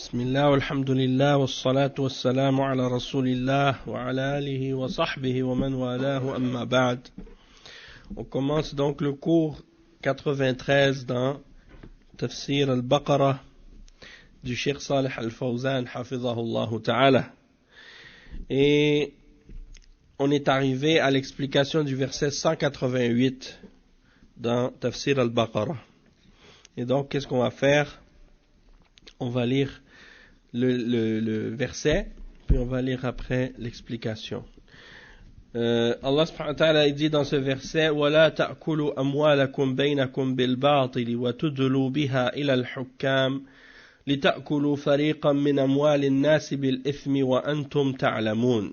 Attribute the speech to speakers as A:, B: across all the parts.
A: بسم الله والحمد لله والصلاة والسلام على رسول الله وعلى آله وصحبه ومن والاه أما بعد. On commence donc le cours 93 dans Tafsir al-Baqarah du Cheikh Salih al-Fawzan hafizahullah ta'ala. Et on est arrivé à l'explication du verset 188 dans Tafsir al-Baqarah. Et donc qu'est-ce qu'on va faire? On va lire le verset, puis on va lire après l'explication. Allah subhanahu wa ta'ala dit dans ce verset وَلَا تَأْكُلُوا أَمْوَالَكُمْ بَيْنَكُمْ بِالْبَاطِلِ وَتُدْلُوا بِهَا إِلَى الْحُكَّامِ لِتَأْكُلُوا فَرِيقًا مِنْ أَمْوَالِ النَّاسِ بِالْإِثْمِ وَأَنْتُمْ تَعْلَمُونَ.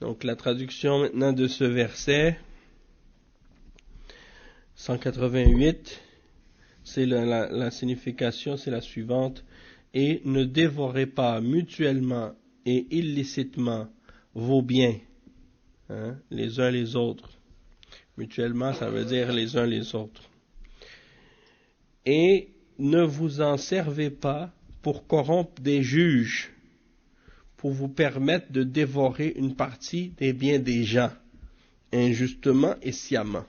A: Donc la traduction maintenant de ce verset 188, c'est la signification, c'est la suivante: et ne dévorez pas mutuellement et illicitement vos biens, les uns les autres. Mutuellement, ça veut dire les uns les autres. Et ne vous en servez pas pour corrompre des juges, pour vous permettre de dévorer une partie des biens des gens, injustement et sciemment.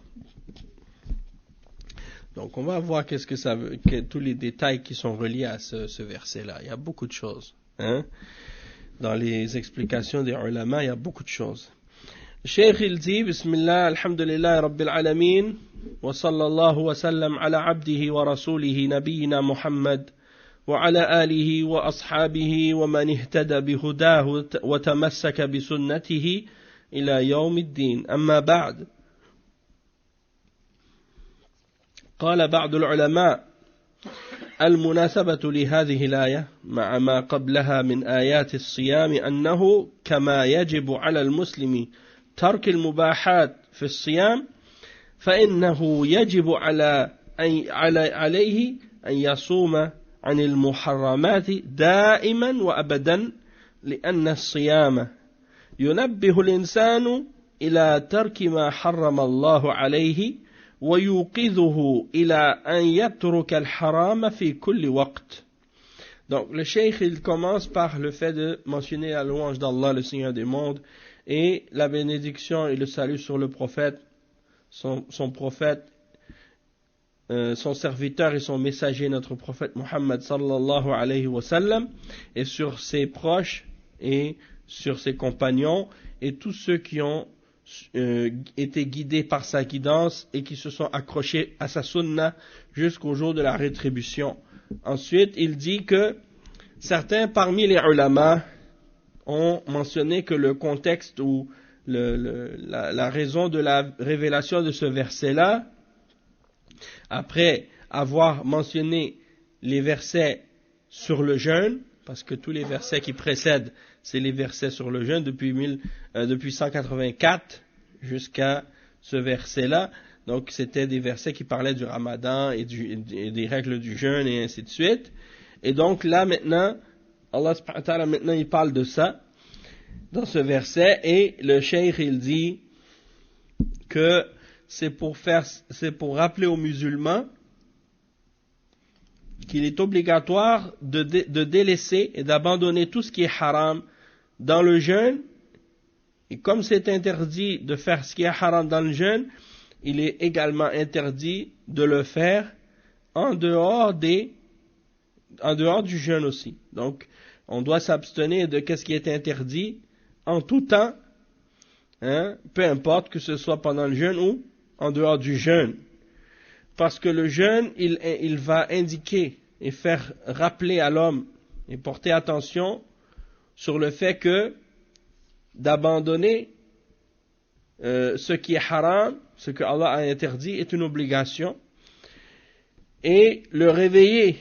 A: Donc on va voir qu'est-ce que ça veut, tous les détails qui sont reliés à ce verset-là. Il y a beaucoup de choses. Dans les explications des ulama, il y a beaucoup de choses. Cheikh il dit, Bismillah, alhamdulillah, rabbil alamin, wa sallallahu wa sallam ala abdihi wa rasulihi nabiyina Muhammad, wa ala alihi wa ashabihi wa man ihtada bihudahu wa tamassaka bi sunnatihi ila yawmiddin. Amma ba'd. قال بعض العلماء المناسبة لهذه الآية مع ما قبلها من آيات الصيام أنه كما يجب على المسلم ترك المباحات في الصيام فإنه يجب عليه أن يصوم عن المحرمات دائما وأبدا لأن الصيام ينبه الإنسان إلى ترك ما حرم الله عليه ويوقظه إلى أن يترك الحرام في كل وقت. Donc le cheikh il commence par le fait de mentionner la louange d'Allah, le Seigneur des mondes, et la bénédiction et le salut sur le prophète, son prophète, son serviteur et son messager, notre prophète Muhammad sallallahu alayhi wa sallam, et sur ses proches et sur ses compagnons et tous ceux qui ont été guidés par sa guidance et qui se sont accrochés à sa sunna jusqu'au jour de la rétribution. Ensuite, il dit que certains parmi les ulama ont mentionné que le contexte ou la raison de la révélation de ce verset-là, après avoir mentionné les versets sur le jeûne, parce que tous les versets qui précèdent, c'est les versets sur le jeûne depuis 184 jusqu'à ce verset-là. Donc c'était des versets qui parlaient du ramadan et des règles du jeûne et ainsi de suite. Et donc là maintenant, Allah subhanahu wa ta'ala maintenant il parle de ça dans ce verset, et le cheikh il dit que c'est pour rappeler aux musulmans qu'il est obligatoire de délaisser et d'abandonner tout ce qui est haram dans le jeûne. Et comme c'est interdit de faire ce qui est haram dans le jeûne, il est également interdit de le faire en dehors du jeûne aussi. Donc, on doit s'abstenir de ce qui est interdit en tout temps, peu importe que ce soit pendant le jeûne ou en dehors du jeûne. Parce que le jeûne, il va indiquer et faire rappeler à l'homme et porter attention sur le fait que d'abandonner ce qui est haram, ce que Allah a interdit, est une obligation, et le réveiller,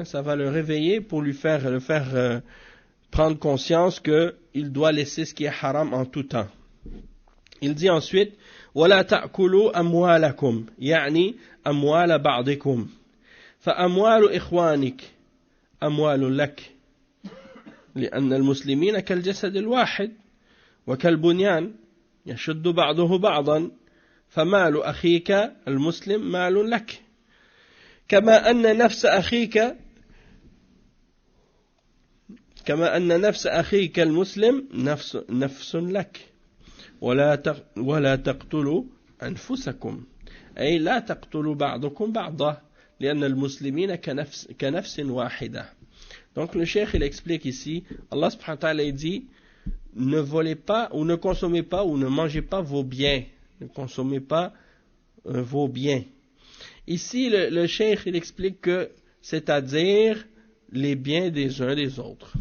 A: ça va le réveiller pour le faire prendre conscience qu'il doit laisser ce qui est haram en tout temps. Il dit ensuite ولا تأكلوا أموالكم يعني أموال بعضكم فأموال إخوانك أموال لك لأن المسلمين كالجسد الواحد وكالبنيان يشد بعضه بعضا فمال أخيك المسلم مال لك كما أن نفس أخيك كما أن نفس أخيك المسلم نفس لك ولا تقتلوا أنفسكم أي لا تقتلوا بعضكم بعضا لأن المسلمين كنفس واحدة. Donc le cheikh il explique ici, Allah subhanahu wa ta'ala dit, ne volez pas ou ne consommez pas ou ne mangez pas vos biens, ne consommez pas vos biens. Ici le cheikh il explique que c'est-à-dire les biens des uns des autres,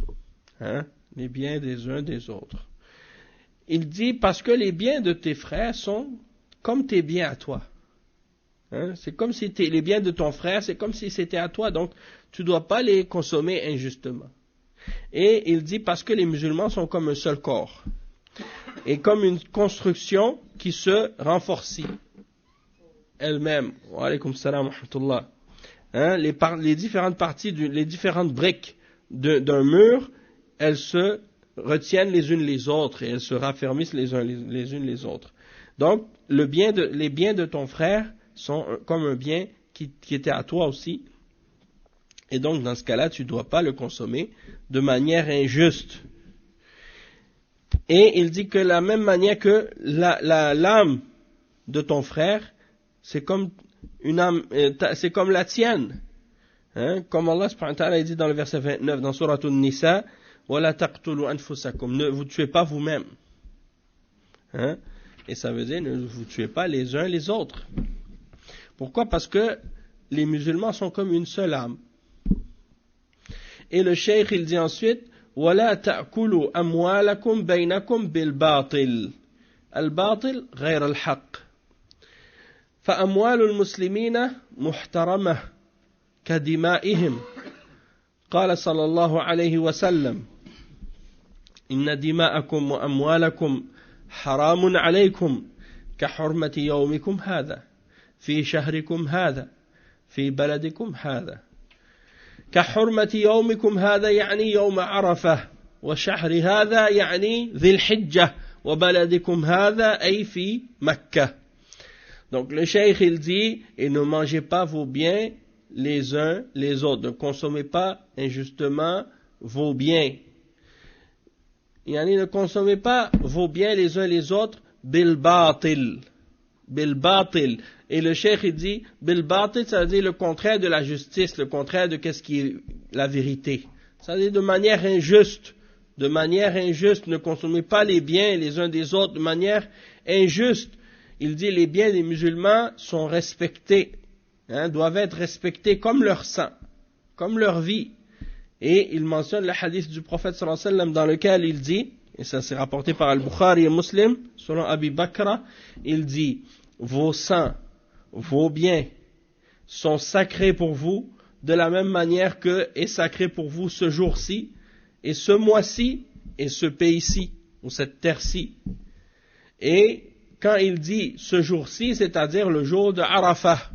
A: hein, les biens des uns des autres. Il dit parce que les biens de tes frères sont comme tes biens à toi. Hein, c'est comme si les biens de ton frère, c'est comme si c'était à toi, donc tu ne dois pas les consommer injustement. Et il dit parce que les musulmans sont comme un seul corps et comme une construction qui se renforce elle-même. Wa alaykum salam wa rahmatullah. Hein, les différentes parties, les différentes briques d'un mur, elles se retiennent les unes les autres et elles se raffermissent les unes les autres. Donc les biens de ton frère sont comme un bien qui était à toi aussi. Et donc, dans ce cas-là, tu ne dois pas le consommer de manière injuste. Et il dit que la même manière que l'âme de ton frère, c'est comme une âme, c'est comme la tienne. Hein? Comme Allah subhanahu wa ta'ala dit dans le verset 29 dans Surat An-Nisa, وَلَا تَقْتُلُوا أَنفُسَكُمْ ne vous tuez pas vous-même. Hein? Et ça veut dire ne vous tuez pas les uns les autres. Pourquoi? Parce que les musulmans sont comme une seule âme. Et le cheikh il dit ensuite وَلَا تَأْكُلُوا أَمْوَالَكُمْ بَيْنَكُمْ بِالْبَاطِلِ الباطل غير الحق فأموال المسلمين محترمة كدمائهم قال صلى الله عليه وسلم إن دماءكم وأموالكم حرام عليكم كحرمة يومكم هذا في شهركم هذا في بلدكم هذا كحرمة يومكم هذا يعني يوم عرفة وشهر هذا يعني ذي الحجة وبلدكم هذا أي في مكة. Donc le cheikh il dit et ne mangez pas vos biens les uns les autres, ne consommez pas injustement vos biens. Yani ne consommez pas vos biens les uns les autres bil batil. Et le cheikh il dit bil batil, ça veut dire le contraire de la justice, le contraire de qu'est-ce qui est la vérité. Ça veut dire de manière injuste. De manière injuste, ne consommez pas les biens les uns des autres de manière injuste. Il dit les biens des musulmans sont respectés, hein, doivent être respectés comme leur sang, comme leur vie. Et il mentionne le hadith du prophète sallallahu alayhi wa sallam dans lequel il dit, et ça c'est rapporté par Al-Bukhari et Muslim, selon Abi Bakra, il dit, vos sangs, vos biens sont sacrés pour vous de la même manière que est sacré pour vous ce jour-ci, et ce mois-ci, et ce pays-ci, ou cette terre-ci. Et quand il dit ce jour-ci, c'est-à-dire le jour de Arafah.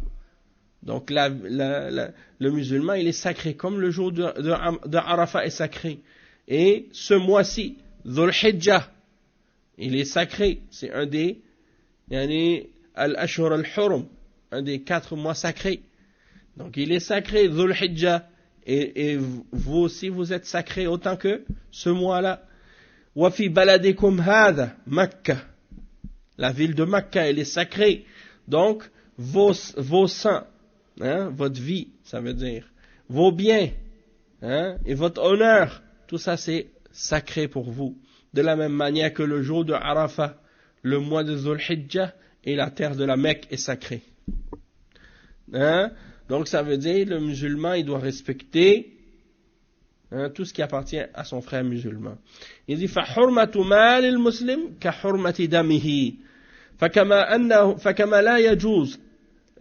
A: Donc le musulman, il est sacré, comme le jour de Arafah est sacré. Et ce mois-ci, Dhul Hijjah, il est sacré. C'est un des Al-Ashhur al-Hurum, un des 4 mois sacrés. Donc il est sacré, Dhul Hijjah. Et vous aussi, vous êtes sacré autant que ce mois-là. Wa fi baladikum hadha, Makkah. La ville de Makkah, elle est sacrée. Donc, vos sangs, hein, votre vie, ça veut dire, vos biens, hein, et votre honneur, tout ça c'est sacré pour vous. De la même manière que le jour de Arafah, le mois de Dhul Hijjah et la terre de la Mecque est sacrée. Hein? Donc, ça veut dire, le musulman, il doit respecter tout ce qui appartient à son frère musulman. Il dit فَحُرْمَةُ مَالِ الْمُسْلِمِ كَحُرْمَةِ دَمِهِ فكما لا يجوز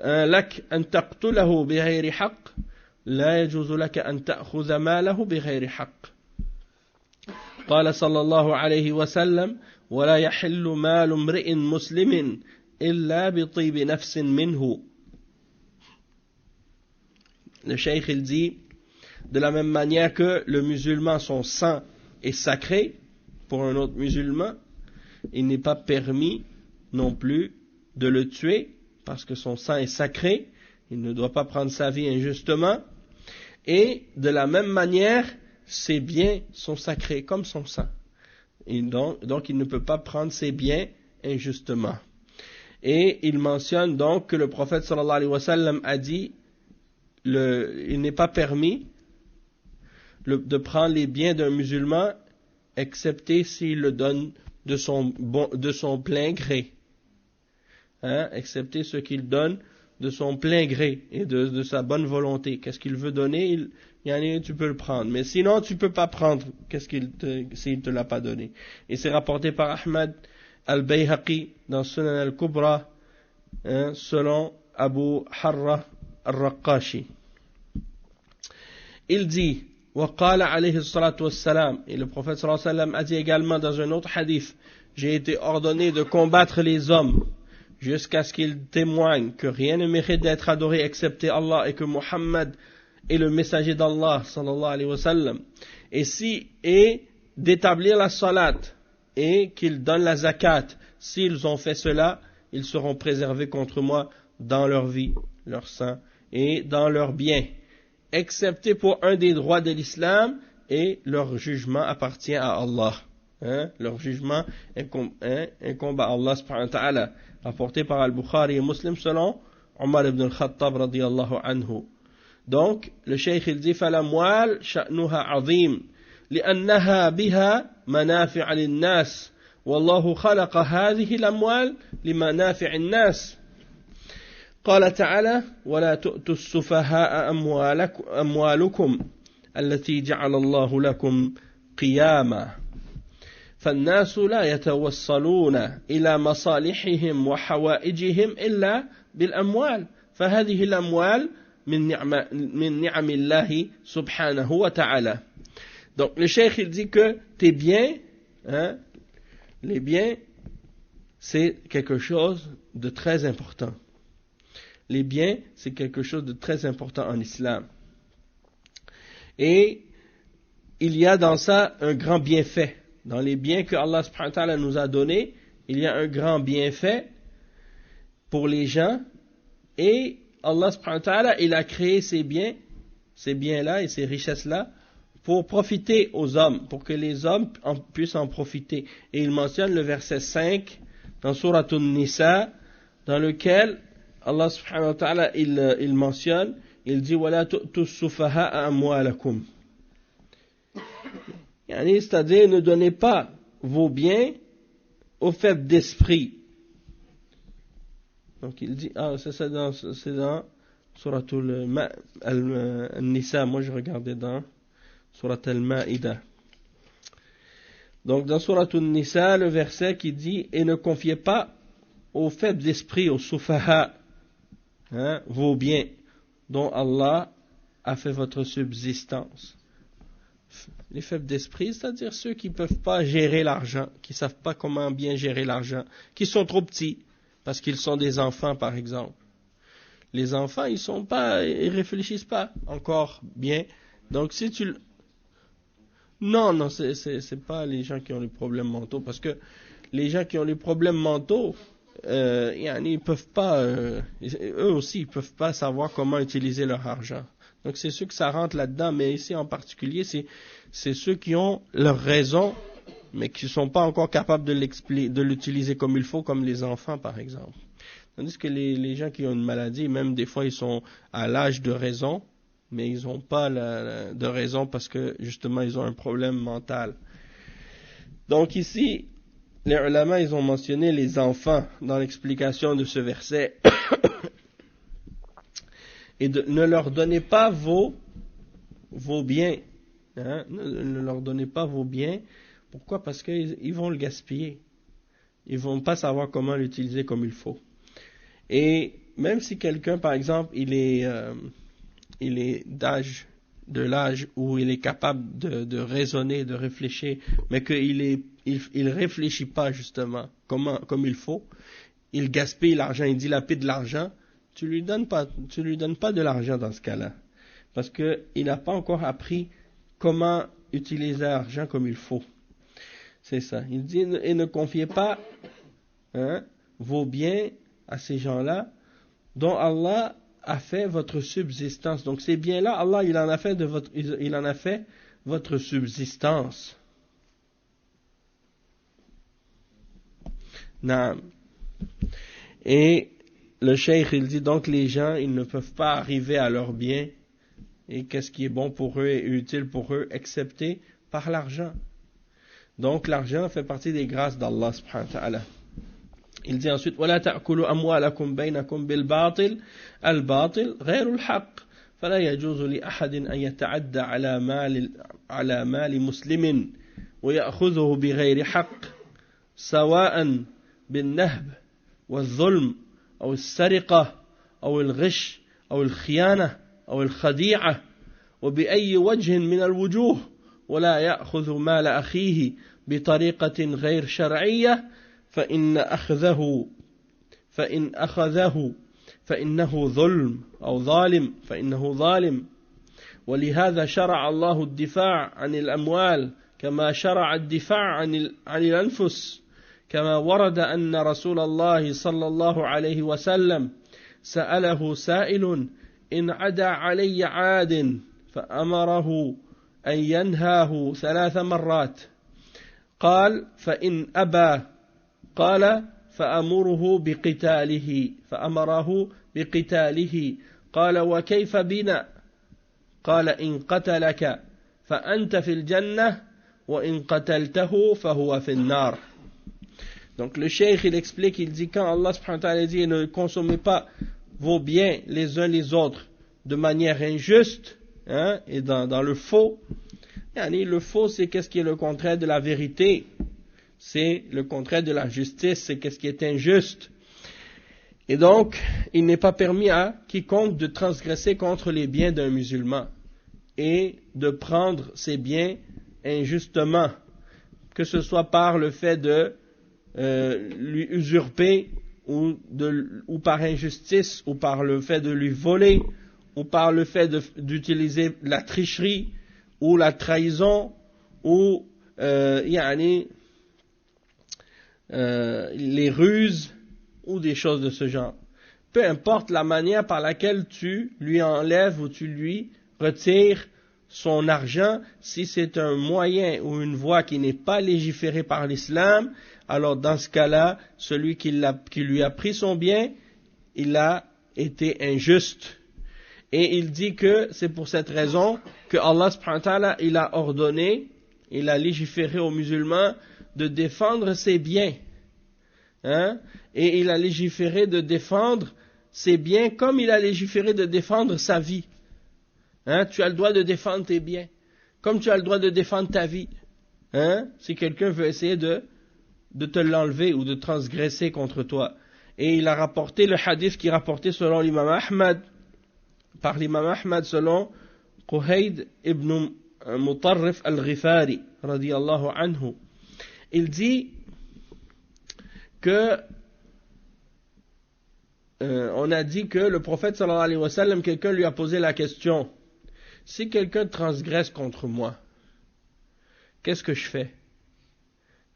A: لك أن تقتله بغير حق لا يجوز لك أن تأخذ ماله بغير حق قال صلى الله عليه وسلم ولا يحل مال امرئ مسلم إلا بطيب نفس منه. Le cheikh il dit de la même manière que le musulman, son sang est sacré pour un autre musulman, il n'est pas permis non plus de le tuer parce que son sang est sacré, il ne doit pas prendre sa vie injustement. Et de la même manière, ses biens sont sacrés comme son sang. Et donc il ne peut pas prendre ses biens injustement. Et il mentionne donc que le prophète sallallahu alayhi wa sallam a dit il n'est pas permis de prendre les biens d'un musulman excepté s'il le donne de son plein gré. Excepté ce qu'il donne de son plein gré et de sa bonne volonté. Qu'est-ce qu'il veut donner, tu peux le prendre. Mais sinon, tu peux pas prendre s'il te l'a pas donné. Et c'est rapporté par Ahmad al-Bayhaqi dans Sunan al-Kubra, selon Abu Harra al-Raqashi. Il dit, وقال عليه الصلاة والسلام, et le prophète sallallahu alayhi wa sallam a dit également dans un autre hadith, j'ai été ordonné de combattre les hommes jusqu'à ce qu'ils témoignent que rien ne mérite d'être adoré excepté Allah et que Muhammad est le messager d'Allah sallallahu alayhi wa sallam, et d'établir la salat et qu'ils donnent la zakat. S'ils ont fait cela, ils seront préservés contre moi dans leur vie, leur sang et dans leurs biens, excepté pour un des droits de l'islam, et leur jugement appartient à Allah. Leur jugement incombe à Allah subhanahu wa ta'ala, rapporté par Al-Bukhari et Muslim selon Omar ibn al-Khattab radiyallahu anhu. Donc, le cheikh il dit, فَالْأَمْوَالْ شَأْنُهَا عَظِيمٌ لِأَنَّهَا بِهَا مَنَافِعَ لِلنَّاسِ وَاللَّهُ خَلَقَ هَذِهِ الْأَمْوَالِ لِمَنَافِعِ النَّاسِ. قال تعالى ولا تؤتوا السفهاء أموالكم التي جعل الله لكم قياما فالناس لا يتوصلون إلى مصالحهم وحوائجهم إلا بالأموال فهذه الأموال من نعم الله سبحانه وتعالى. Donc le cheikh il dit que tes biens, les biens, c'est quelque chose de très important. Les biens, c'est quelque chose de très important en islam. Et il y a dans ça un grand bienfait. Dans les biens que Allah subhanahu wa ta'ala nous a donnés, il y a un grand bienfait pour les gens. Et Allah subhanahu wa ta'ala, il a créé ces biens-là et ces richesses-là pour profiter aux hommes, pour que les hommes puissent en profiter. Et il mentionne le verset 5 dans Surat An-Nisa, dans lequel Allah subhanahu wa ta'ala, il mentionne, il dit وَلَا تُؤْتُوا السُّفَهَاءَ أَمْوَالَكُمْ. C'est-à-dire, ne donnez pas vos biens aux faibles d'esprit. Donc il dit, c'est dans Surat Al-Nisa, moi je regardais dans Surat Al-Ma'ida. Donc dans Surat Al-Nisa, le verset qui dit, et ne confiez pas aux faibles d'esprit, aux sufaha, vos biens dont Allah a fait votre subsistance. Les faibles d'esprit, c'est-à-dire ceux qui ne peuvent pas gérer l'argent, qui ne savent pas comment bien gérer l'argent, qui sont trop petits, parce qu'ils sont des enfants par exemple. Les enfants, ils réfléchissent pas encore bien. Donc si tu... Non, c'est pas les gens qui ont les problèmes mentaux, parce que les gens qui ont les problèmes mentaux, ils peuvent pas, eux aussi, ils peuvent pas savoir comment utiliser leur argent. Donc c'est ceux que ça rentre là-dedans, mais ici en particulier, c'est ceux qui ont leur raison, mais qui ne sont pas encore capables de l'utiliser comme il faut, comme les enfants par exemple. Tandis que les gens qui ont une maladie, même des fois ils sont à l'âge de raison, mais ils n'ont pas de raison parce que justement ils ont un problème mental. Donc ici, les ulama, ils ont mentionné les enfants dans l'explication de ce verset. Et ne leur donnez pas vos biens. Ne leur donnez pas vos biens. Pourquoi? Parce qu'ils vont le gaspiller. Ils vont pas savoir comment l'utiliser comme il faut. Et même si quelqu'un, par exemple, il est de l'âge où il est capable de raisonner, de réfléchir, mais il réfléchit pas justement comme il faut, il gaspille l'argent, il dilapide l'argent, tu lui donnes pas de l'argent dans ce cas-là, parce que il n'a pas encore appris comment utiliser l'argent comme il faut. C'est ça. Il dit, et ne confiez pas vos biens à ces gens-là dont Allah a fait votre subsistance. Donc ces biens-là, Allah, il en a fait votre subsistance. Naam. Et le cheikh, il dit donc les gens, ils ne peuvent pas arriver à leurs biens et qu'est-ce qui est bon pour eux et utile pour eux, excepté par l'argent. Donc l'argent fait partie des grâces d'Allah subhanahu wa ta'ala. Il dit ensuite ولا تأكلوا أموالكم بينكم بالباطل الباطل غير الحق فلا يجوز لأحد أن يتعدى على مال مسلم ويأخذه بغير حق سواء بالنهب والظلم أو السرقة أو الغش أو الخيانة أو الخديعة وبأي وجه من الوجوه ولا يأخذ مال أخيه بطريقة غير شرعية فإن أخذه فإنه ظلم أو ظالم فإنه ظالم ولهذا شرع الله الدفاع عن الأموال كما شرع الدفاع عن الأنفس كما ورد أن رسول الله صلى الله عليه وسلم سأله سائل إن عدا علي عاد فأمره أن ينهاه 3 مرات قال فإن أبى قال فأمره بقتاله قال وكيف بنا قال إن قتلك فأنت في الجنة وإن قتلته فهو في النار. Donc le cheikh il explique, il dit quand Allah subhanahu wa ta'ala dit ne consommez pas vos biens les uns les autres de manière injuste et dans le faux. Le faux c'est qu'est-ce qui est le contraire de la vérité, c'est le contraire de la justice, c'est qu'est-ce qui est injuste. Et donc il n'est pas permis à quiconque de transgresser contre les biens d'un musulman et de prendre ses biens injustement, que ce soit par le fait de lui usurper ou par injustice ou par le fait de lui voler ou par le fait d'utiliser la tricherie ou la trahison ou les ruses ou des choses de ce genre. Peu importe la manière par laquelle tu lui enlèves ou tu lui retires son argent, si c'est un moyen ou une voie qui n'est pas légiférée par l'islam, alors dans ce cas-là, celui qui lui a pris son bien, il a été injuste. Et il dit que c'est pour cette raison que Allah subhanahu wa ta'ala, il a ordonné, il a légiféré aux musulmans de défendre ses biens. Et il a légiféré de défendre ses biens comme il a légiféré de défendre sa vie. Tu as le droit de défendre tes biens, comme tu as le droit de défendre ta vie. Si quelqu'un veut essayer de te l'enlever ou de transgresser contre toi. Et il a rapporté le hadith qui est rapporté selon l'imam Ahmad, par l'imam Ahmad selon Quhayd ibn Mutarrif al-Ghifari, radiyallahu anhu. Il dit que on a dit que le prophète sallallahu alayhi wa sallam, quelqu'un lui a posé la question: si quelqu'un transgresse contre moi, qu'est-ce que je fais?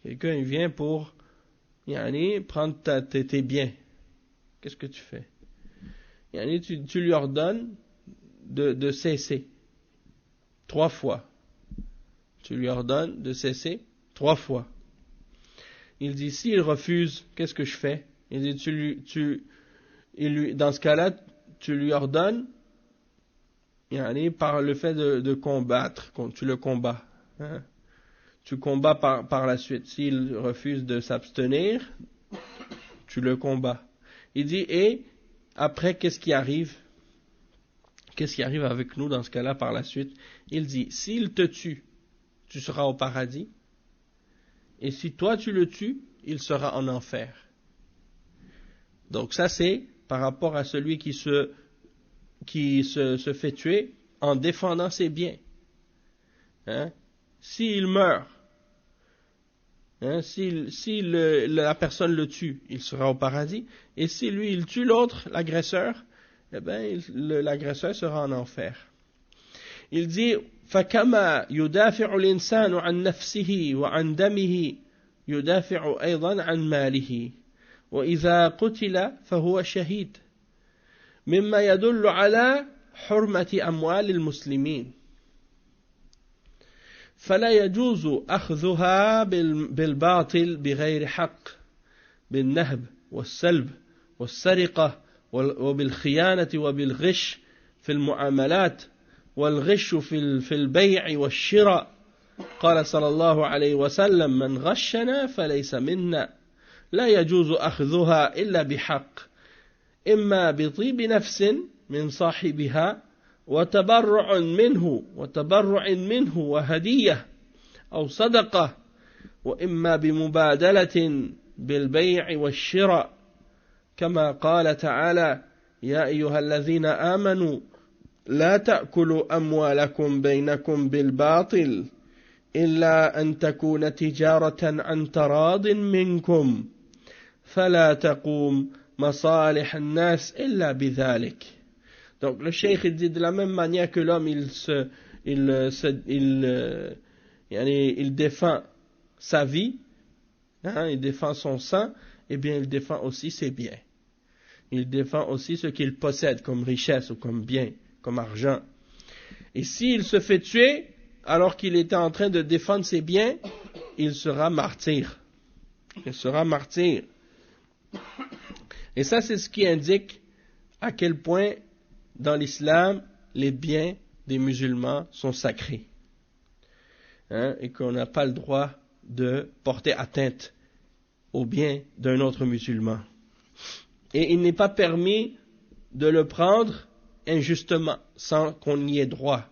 A: Quelqu'un il vient pour prendre tes biens. Qu'est-ce que tu fais? Tu lui ordonnes de cesser 3 fois. Tu lui ordonnes de cesser 3 fois. Il dit, s'il refuse, qu'est-ce que je fais? Il dit, dans ce cas-là, tu lui ordonnes par le fait de combattre, tu le combats. Tu combats par la suite. S'il refuse de s'abstenir, tu le combats. Il dit, et après, qu'est-ce qui arrive? Qu'est-ce qui arrive avec nous dans ce cas-là par la suite? Il dit, s'il te tue, tu seras au paradis. Et si toi tu le tues, il sera en enfer. Donc ça c'est par rapport à celui qui se fait tuer en défendant ses biens. S'il meurt, si la personne le tue, il sera au paradis. Et si lui, il tue l'autre, l'agresseur, l'agresseur sera en enfer. Il dit, فَكَمَا يُدَافِعُ الْإِنسَانُ عَنْ نَفْسِهِ وَعَنْ دَمِهِ يُدَافِعُ أَيْضًا عَنْ مَالِهِ وَإِذَا قُتِلَ فَهُوَ شَهِيدٌ مما يدل على حرمة أموال المسلمين فلا يجوز أخذها بالباطل بغير حق بالنهب والسلب والسرقة وبالخيانة وبالغش في المعاملات والغش في البيع والشراء قال صلى الله عليه وسلم من غشنا فليس منا لا يجوز أخذها إلا بحق إما بطيب نفس من صاحبها وتبرع منه وهدية أو صدقة وإما بمبادلة بالبيع والشراء كما قال تعالى يا أيها الذين آمنوا لا تأكلوا أموالكم بينكم بالباطل إلا أن تكون تجارة عن تراض منكم فلا تقوم مصالح الناس إلا بذلك. Donc le cheikh dit de la même manière que l'homme il défend sa vie, il défend son sang, et bien il défend aussi ses biens. Il défend aussi ce qu'il possède comme richesse ou comme bien, comme argent. Et s'il se fait tuer alors qu'il était en train de défendre ses biens, il sera martyr. Il sera martyr. Et ça, c'est ce qui indique à quel point dans l'islam, les biens des musulmans sont sacrés. Et qu'on n'a pas le droit de porter atteinte aux biens d'un autre musulman. Et il n'est pas permis de le prendre injustement, sans qu'on y ait droit.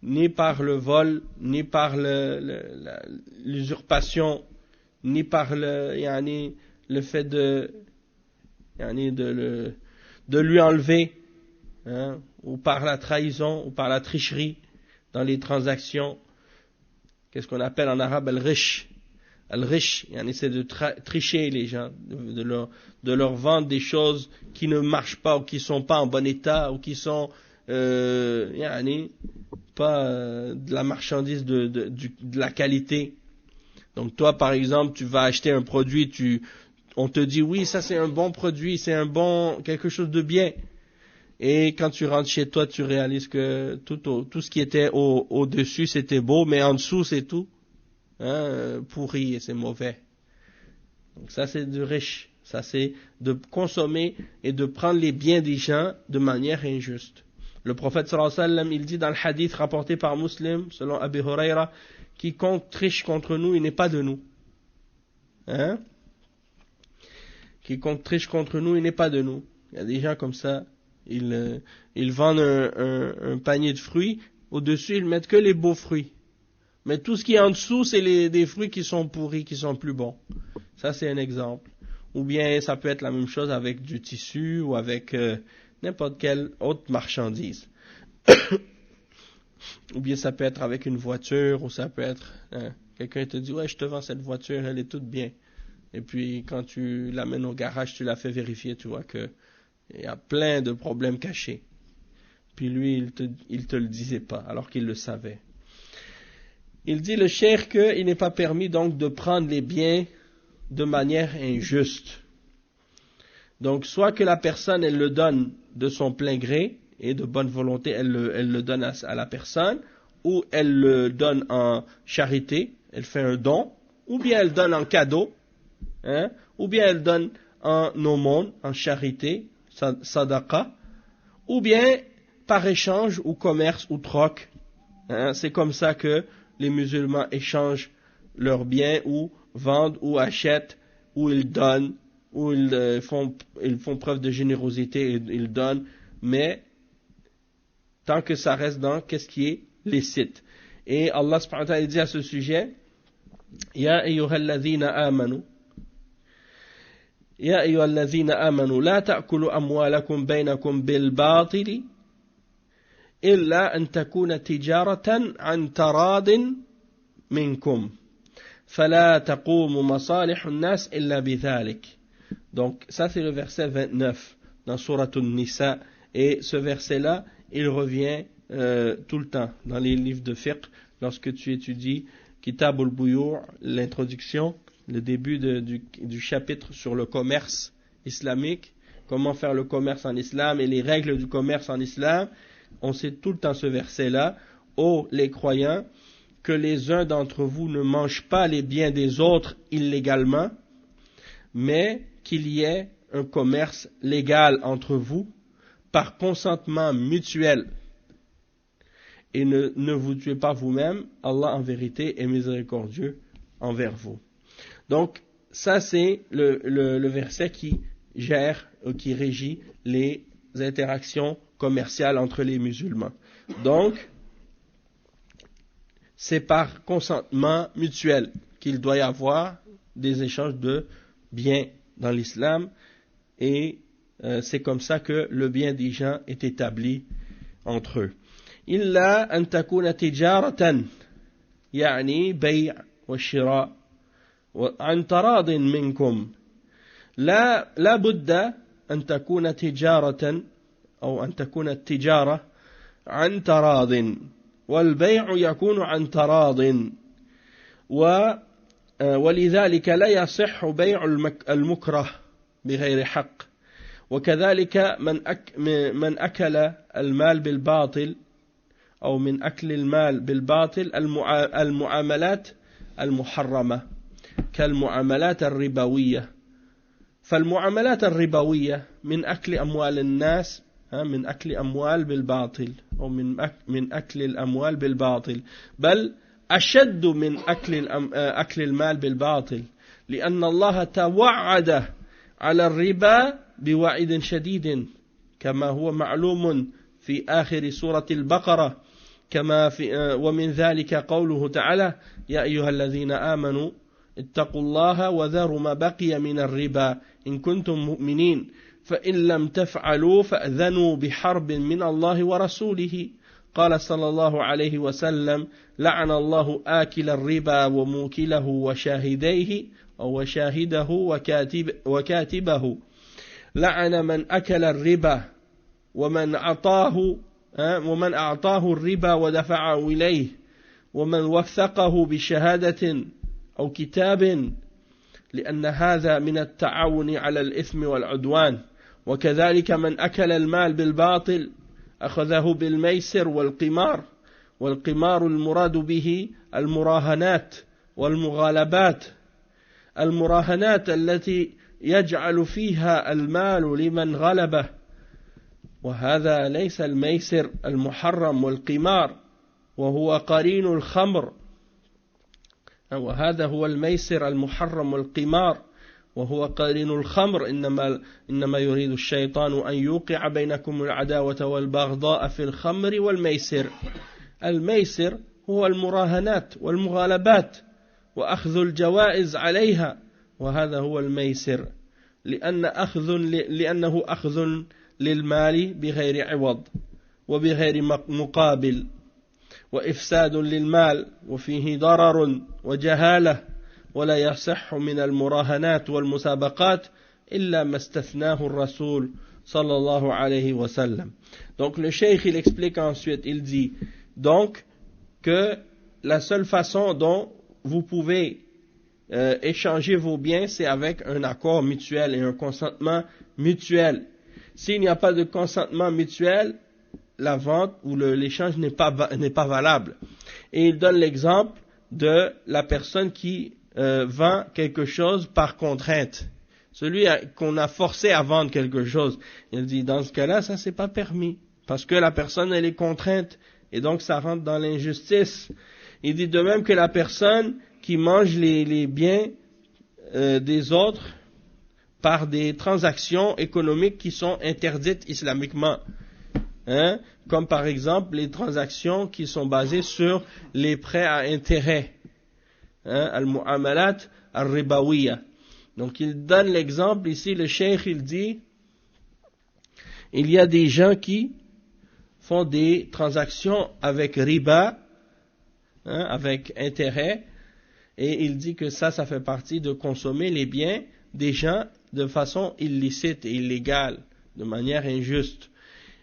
A: Ni par le vol, ni par l'usurpation, ni par le fait de lui enlever, ou par la trahison, ou par la tricherie dans les transactions. Qu'est-ce qu'on appelle en arabe al-rish. Al-rish, c'est de tricher les gens, de leur vendre des choses qui ne marchent pas, ou qui ne sont pas en bon état, ou qui sont pas de la marchandise de la qualité. Donc toi, par exemple, tu vas acheter un produit, on te dit oui, ça c'est un bon produit, c'est quelque chose de bien. Et quand tu rentres chez toi, tu réalises que tout ce qui était au-dessus, c'était beau, mais en dessous, c'est tout pourri et c'est mauvais. Donc ça, c'est du riche. Ça, c'est de consommer et de prendre les biens des gens de manière injuste. Le prophète sallallahu alayhi wa sallam, il dit dans le hadith rapporté par Muslim, selon Abu Huraira, quiconque triche contre nous, il n'est pas de nous. Quiconque triche contre nous, il n'est pas de nous. Il y a des gens comme ça, ils vendent un panier de fruits, au-dessus ils mettent que les beaux fruits. Mais tout ce qui est en dessous, c'est des fruits qui sont pourris, qui sont plus bons. Ça c'est un exemple. Ou bien ça peut être la même chose avec du tissu ou avec n'importe quelle autre marchandise. Ou bien ça peut être avec une voiture, ou ça peut être... quelqu'un te dit, ouais, je te vends cette voiture, elle est toute bien. Et puis quand tu l'amènes au garage, tu la fais vérifier, tu vois que il y a plein de problèmes cachés. Puis lui, il te le disait pas, alors qu'il le savait. Il dit le cheikh qu'il n'est pas permis donc de prendre les biens de manière injuste. Donc soit que la personne, elle le donne de son plein gré, et de bonne volonté, elle le donne à la personne, ou elle le donne en charité, elle fait un don, ou bien elle donne en cadeau, ou bien elle donne en aumône, en charité, sadaqa, ou bien par échange ou commerce ou troc. C'est comme ça que les musulmans échangent leurs biens, ou vendent, ou achètent, ou ils donnent, ou ils font preuve de générosité et ils donnent, mais tant que ça reste dans qu'est-ce qui est licite. Et Allah subhanahu wa ta'ala dit à ce sujet, Ya ayyuhalladhina amanu la ta'kulu amwalakum baynakum bil batili illa an takuna tijaratan an taradin minkum fala taqumu masalihun nas illa bidhalik. Donc ça c'est le verset 29 dans Sourate An-Nisa, et ce verset-là il revient tout le temps dans les livres de fiqh lorsque tu étudies Kitab al-Buyu', l'introduction, le début du chapitre sur le commerce islamique, comment faire le commerce en islam et les règles du commerce en islam, on sait tout le temps ce verset-là. Ô les croyants, que les uns d'entre vous ne mangent pas les biens des autres illégalement, mais qu'il y ait un commerce légal entre vous par consentement mutuel. Et ne vous tuez pas vous-même, Allah en vérité est miséricordieux envers vous. Donc, ça c'est le verset qui gère, qui régit les interactions commerciales entre les musulmans. Donc, c'est par consentement mutuel qu'il doit y avoir des échanges de biens dans l'islam, et c'est comme ça que le bien des gens est établi entre eux. إلا أن تكون تجارة يعني بيع وشراء عن تراض منكم لا بد أن تكون تجارة أو أن تكون التجارة عن تراض والبيع يكون عن تراض ولذلك لا يصح بيع المكره بغير حق وكذلك من أكل المال بالباطل أو من أكل المال بالباطل المعاملات المحرمة كالمعاملات الربوية. فالمعاملات الربوية من أكل أموال الناس، من أكل أموال بالباطل أو من أكل الأموال بالباطل، بل أشد من أكل المال بالباطل، لأن الله توعد على الربا بوعيد شديد كما هو معلوم في آخر سورة البقرة، كما في ومن ذلك قوله تعالى: يا أيها الذين آمنوا اتقوا الله وذروا ما بقي من الربا إن كنتم مؤمنين فإن لم تفعلوا فأذنوا بحرب من الله ورسوله. قال صلى الله عليه وسلم: لعن الله آكل الربا وموكله وشاهديه أو وشاهده وكاتبه. لعن من أكل الربا ومن أعطاه الربا ودفعه إليه ومن وثقه بشهادة أو كتاب، لأن هذا من التعاون على الإثم والعدوان. وكذلك من أكل المال بالباطل أخذه بالميسر والقمار، والقمار المراد به المراهنات والمغالبات، المراهنات التي يجعل فيها المال لمن غلبه، وهذا ليس الميسر المحرم والقمار، وهو قرين الخمر، وهذا هو الميسر المحرم والقمار وهو قرين الخمر. إنما يريد الشيطان أن يوقع بينكم العداوة والبغضاء في الخمر والميسر. الميسر هو المراهنات والمغالبات وأخذ الجوائز عليها، وهذا هو الميسر، لأنه أخذ للمال بغير عوض وبغير مقابل، وإفساد للمال وفيه ضرر وجهالة، ولا يصح من المراهنات والمسابقات إلا ما استثناه الرسول صلى الله عليه وسلم. Donc le cheikh il explique ensuite, il dit donc que la seule façon dont vous pouvez échanger vos biens, c'est avec un accord mutuel et un consentement mutuel. S'il n'y a pas de consentement mutuel, la vente ou l'échange n'est pas valable. Et il donne l'exemple de la personne qui vend quelque chose par contrainte. Celui qu'on a forcé à vendre quelque chose. Il dit, dans ce cas-là, ça c'est pas permis. Parce que la personne, elle est contrainte. Et donc, ça rentre dans l'injustice. Il dit de même que la personne qui mange les biens des autres par des transactions économiques qui sont interdites islamiquement. Comme par exemple les transactions qui sont basées sur les prêts à intérêt. Al-mu'amalat al-ribawiya. Donc il donne l'exemple ici, le cheikh il dit, il y a des gens qui font des transactions avec riba, avec intérêt, et il dit que ça fait partie de consommer les biens des gens de façon illicite et illégale, de manière injuste.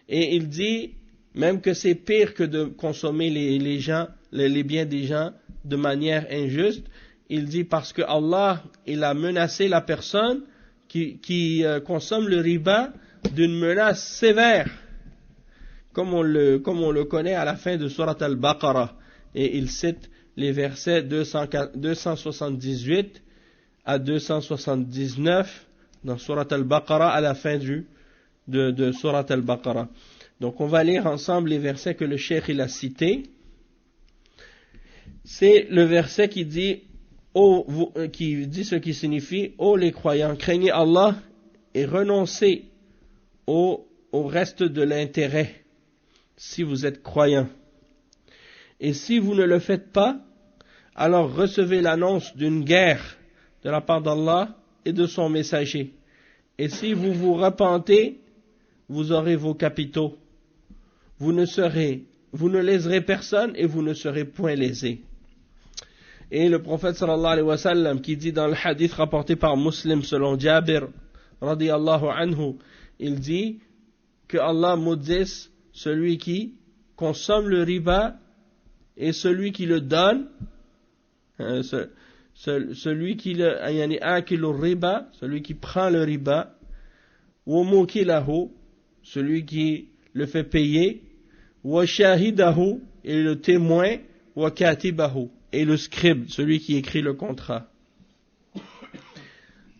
A: Et il dit même que c'est pire que de consommer les biens des gens de manière injuste. Il dit parce que Allah, il a menacé la personne qui consomment le riba d'une menace sévère, comme on le connaît à la fin de Surat al-Baqarah. Et il cite les versets 278 à 279 dans Surat al-Baqarah, à la fin de Surat al-Baqarah. Donc on va lire ensemble les versets que le cheikh il a cités. C'est le verset qui dit ce qui signifie: ô les croyants, craignez Allah et renoncez au reste de l'intérêt si vous êtes croyants. Et si vous ne le faites pas, alors recevez l'annonce d'une guerre de la part d'Allah et de son messager. Et si vous vous repentez, vous aurez vos capitaux. Vous ne léserez personne et vous ne serez point lésés. Et le prophète sallallahu alayhi wa sallam, qui dit dans le hadith rapporté par Muslim selon Jabir radiyallahu anhu, il dit que Allah maudisse celui qui consomme le riba et celui qui le donne, celui qui prend le riba, wa mukilahu, celui qui le fait payer, wa shahidahu, et le témoin, wa katibahu, et le scribe, celui qui écrit le contrat.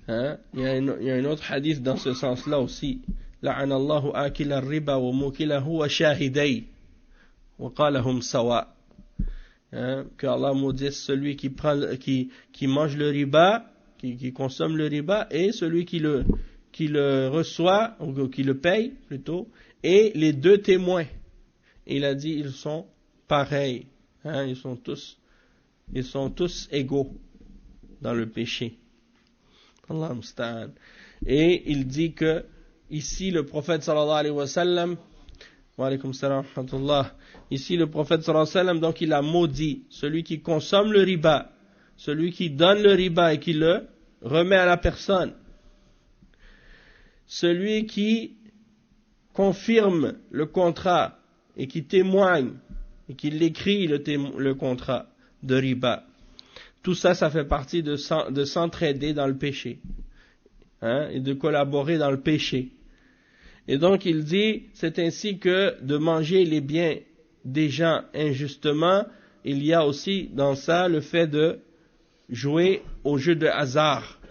A: Il y a un autre hadith dans ce sens-là aussi. لعن الله آكل الربا وموكله وشاهديه وقالهم سواء. Que Allah maudisse celui qui mange le riba, qui consomme le riba, et celui qui le reçoit, ou qui le paye plutôt, et les deux témoins. Et il a dit, ils sont pareils, ils sont tous égaux dans le péché. Allah musta'an. Et il dit que ici le prophète sallallahu alayhi wa sallam, wa alaykum salam wa rahmatullah, ici le prophète sallallahu alayhi wa sallam, donc il a maudit celui qui consomme le riba, celui qui donne le riba et qui le remet à la personne, celui qui confirme le contrat et qui témoigne et qui l'écrit le contrat de riba. Tout ça, ça fait partie de s'entraider dans le péché, et de collaborer dans le péché. Et donc il dit, c'est ainsi que de manger les biens des gens injustement, il y a aussi dans ça le fait de jouer aux jeux de hasard.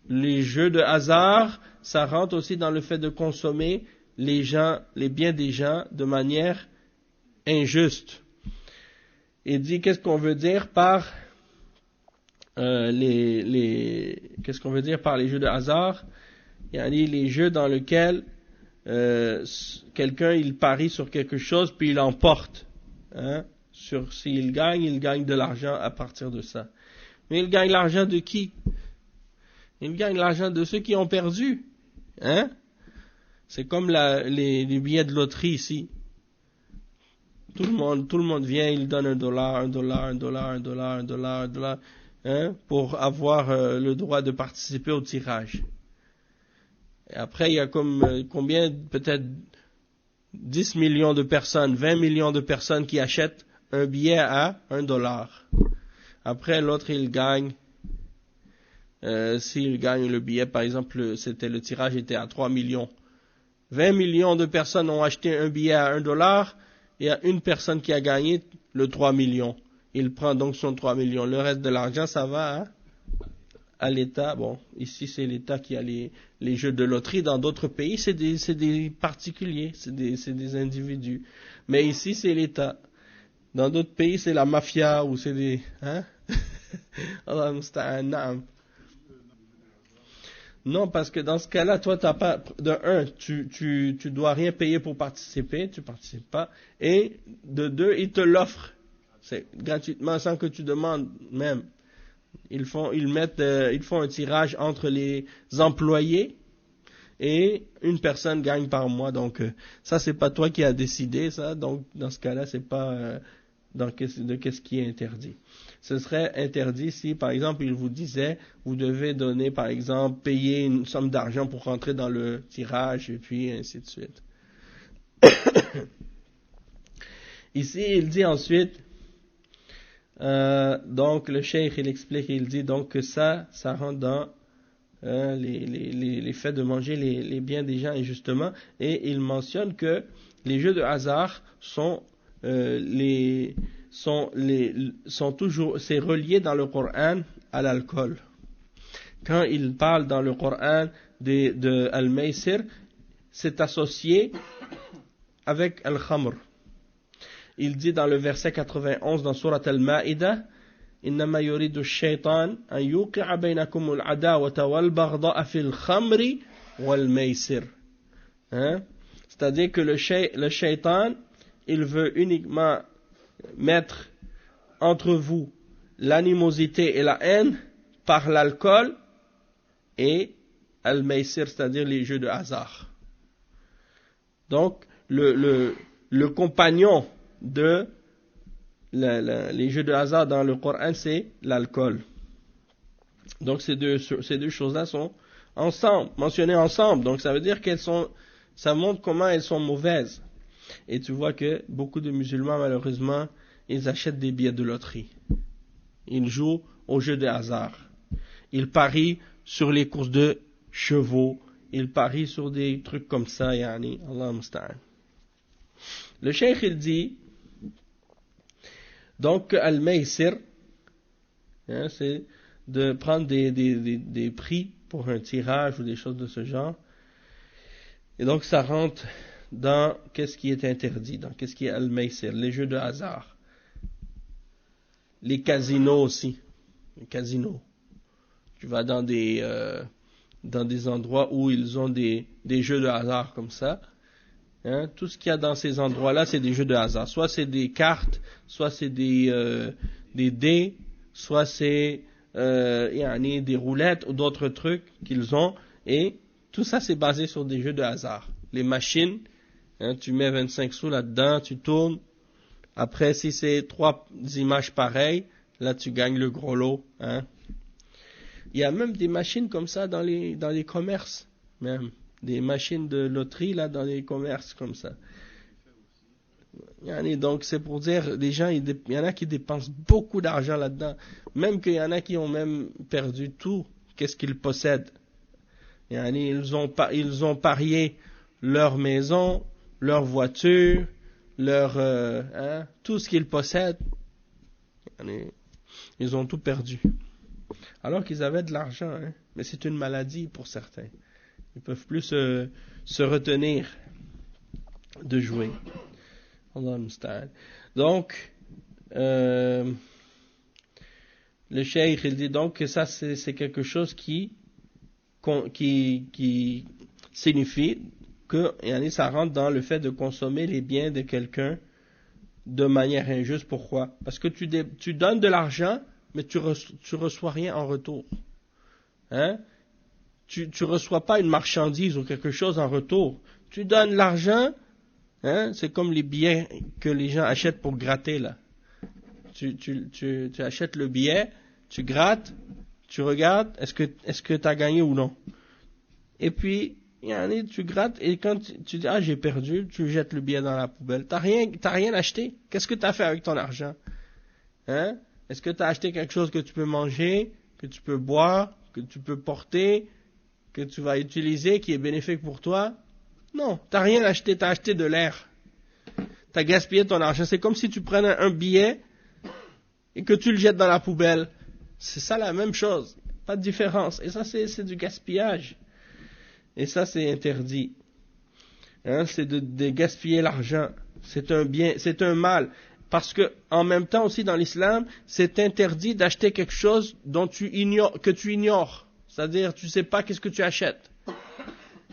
A: Les jeux de hasard, ça rentre aussi dans le fait de consommer les biens des gens de manière injuste. Il dit, qu'est-ce qu'on veut dire par qu'est-ce qu'on veut dire par les jeux de hasard? Il y a les jeux dans lesquels quelqu'un il parie sur quelque chose puis il emporte. S'il gagne, il gagne de l'argent à partir de ça. Mais il gagne l'argent de qui? Il gagne l'argent de ceux qui ont perdu. C'est comme les billets de loterie ici. Tout le monde vient, il donne $1, pour avoir le droit de participer au tirage. Et après, il y a combien, peut-être 10 millions de personnes, 20 millions de personnes qui achètent un billet à $1. Après, l'autre, il gagne, s'il gagne le billet, par exemple, le tirage était à 3 millions. 20 millions de personnes ont acheté un billet à $1, il y a une personne qui a gagné le 3 millions. Il prend donc son 3 millions. Le reste de l'argent, ça va à l'État. Bon, ici c'est l'État qui a les jeux de loterie. Dans d'autres pays, c'est des particuliers, c'est des individus. Mais ici, c'est l'État. Dans d'autres pays, c'est la mafia ou c'est des... Allah musta'an, na'am. Non, parce que dans ce cas-là, toi, t'as pas, tu dois rien payer pour participer, tu participes pas. Et de deux, ils te l'offrent. C'est gratuitement, sans que tu demandes même. Ils font un tirage entre les employés et une personne gagne par mois. Donc, ça, c'est pas toi qui as décidé ça. Donc, dans ce cas-là, c'est pas qu'est-ce qui est interdit. Ce serait interdit si, par exemple, il vous disait, vous devez donner, par exemple, payer une somme d'argent pour rentrer dans le tirage, et puis ainsi de suite. Ici, il dit ensuite, donc le cheikh, il explique, il dit donc que ça rentre dans les faits de manger les biens des gens injustement, et il mentionne que les jeux de hasard sont toujours, c'est relié dans le Coran à l'alcool. Quand il parle dans le Coran de Al-Maysir, c'est associé avec Al-Khamr. Il dit dans le verset 91 dans Surat Al-Ma'idah, إنما يريد الشيطان أن يوقع بينكم العداوة والبغضاء في الخمر والميسر. C'est-à-dire que le shaitan, il veut uniquement mettre entre vous l'animosité et la haine par l'alcool et al-maysir, c'est-à-dire les jeux de hasard. Donc, le compagnon de les jeux de hasard dans le Coran, c'est l'alcool. Donc ces deux choses-là sont ensemble, mentionnées ensemble. Donc ça veut dire ça montre comment elles sont mauvaises. Et tu vois que beaucoup de musulmans, malheureusement, ils achètent des billets de loterie. Ils jouent aux jeux de hasard. Ils parient sur les courses de chevaux. Ils parient sur des trucs comme ça, yani, Allah musta'an. Le cheikh, il dit, donc, al-maysir, c'est de prendre des prix pour un tirage ou des choses de ce genre. Et donc, ça rentre dans qu'est-ce qui est interdit, dans qu'est-ce qui est al-maysir, les jeux de hasard. Les casinos aussi. Les casinos. Tu vas dans des endroits où ils ont des jeux de hasard comme ça. Tout ce qu'il y a dans ces endroits-là, c'est des jeux de hasard. Soit c'est des cartes, soit c'est des dés, soit c'est des roulettes ou d'autres trucs qu'ils ont. Et tout ça, c'est basé sur des jeux de hasard. Les machines, tu mets 25 sous là-dedans, tu tournes. Après, si c'est 3 images pareilles, là, tu gagnes le gros lot. Il y a même des machines comme ça dans les commerces, même. Des machines de loterie là dans les commerces comme ça. Donc c'est pour dire, les gens, il y en a qui dépensent beaucoup d'argent là-dedans, même qu'il y en a qui ont même perdu tout, qu'est-ce qu'ils possèdent. Ils ont parié leur maison, leur voiture, tout ce qu'ils possèdent. Ils ont tout perdu. Alors qu'ils avaient de l'argent, mais c'est une maladie pour certains. Ils ne peuvent plus se retenir de jouer. Allah musta'an. Donc, le cheikh, il dit donc que ça, c'est quelque chose qui signifie que ça rentre dans le fait de consommer les biens de quelqu'un de manière injuste. Pourquoi? Parce que tu donnes de l'argent, mais tu reçois rien en retour. Tu reçois pas une marchandise ou quelque chose en retour. Tu donnes l'argent, c'est comme les billets que les gens achètent pour gratter là. Tu achètes le billet, tu grattes, tu regardes, est-ce que tu as gagné ou non. Et puis, tu grattes et quand tu dis j'ai perdu, tu jettes le billet dans la poubelle. T'as rien acheté. Qu'est-ce que tu as fait avec ton argent? Est-ce que tu as acheté quelque chose que tu peux manger, que tu peux boire, que tu peux porter, que tu vas utiliser, qui est bénéfique pour toi? Non, t'as rien acheté, t'as acheté de l'air. T'as gaspillé ton argent. C'est comme si tu prenais un billet et que tu le jettes dans la poubelle. C'est ça la même chose. Pas de différence. Et ça, c'est du gaspillage. Et ça, c'est interdit. C'est de gaspiller l'argent. C'est un bien, c'est un mal. Parce que, en même temps aussi dans l'islam, c'est interdit d'acheter quelque chose que tu ignores. C'est-à-dire, tu sais pas qu'est-ce que tu achètes.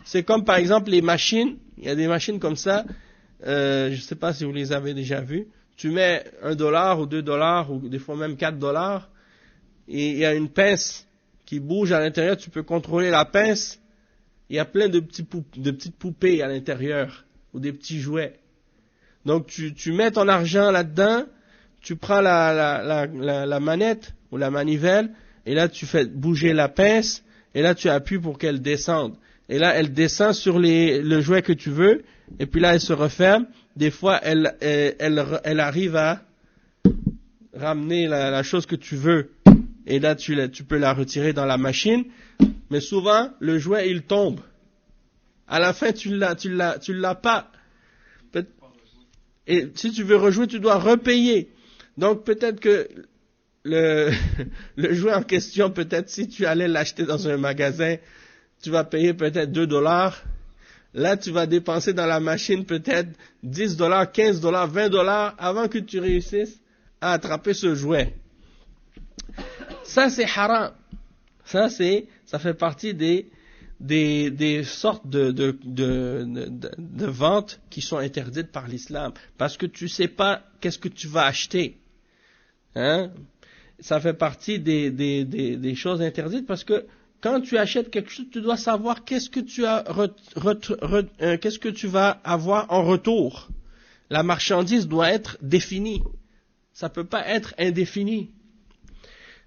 A: C'est comme par exemple les machines. Il y a des machines comme ça. Je sais pas si vous les avez déjà vues. Tu mets $1 ou $2 ou des fois même $4. Et il y a une pince qui bouge à l'intérieur. Tu peux contrôler la pince. Il y a plein de petites poupées à l'intérieur. Ou des petits jouets. Donc tu mets ton argent là-dedans. Tu prends la manette ou la manivelle. Et là, tu fais bouger la pince, et là, tu appuies pour qu'elle descende. Et là, elle descend sur le jouet que tu veux, et puis là, elle se referme. Des fois, elle arrive à ramener la chose que tu veux. Et là, tu peux la retirer dans la machine. Mais souvent, le jouet, il tombe. À la fin, tu l'as pas. Et si tu veux rejouer, tu dois repayer. Donc peut-être que le jouet en question, peut-être si tu allais l'acheter dans un magasin, tu vas payer peut-être $2. Là, tu vas dépenser dans la machine peut-être $10, $15, $20 avant que tu réussisses à attraper ce jouet. Ça, c'est haram. Ça fait partie des sortes de ventes qui sont interdites par l'islam. Parce que tu sais pas qu'est-ce que tu vas acheter. Hein? Ça fait partie des choses interdites parce que quand tu achètes quelque chose, tu dois savoir qu'est-ce que tu vas avoir en retour. La marchandise doit être définie. Ça peut pas être indéfini.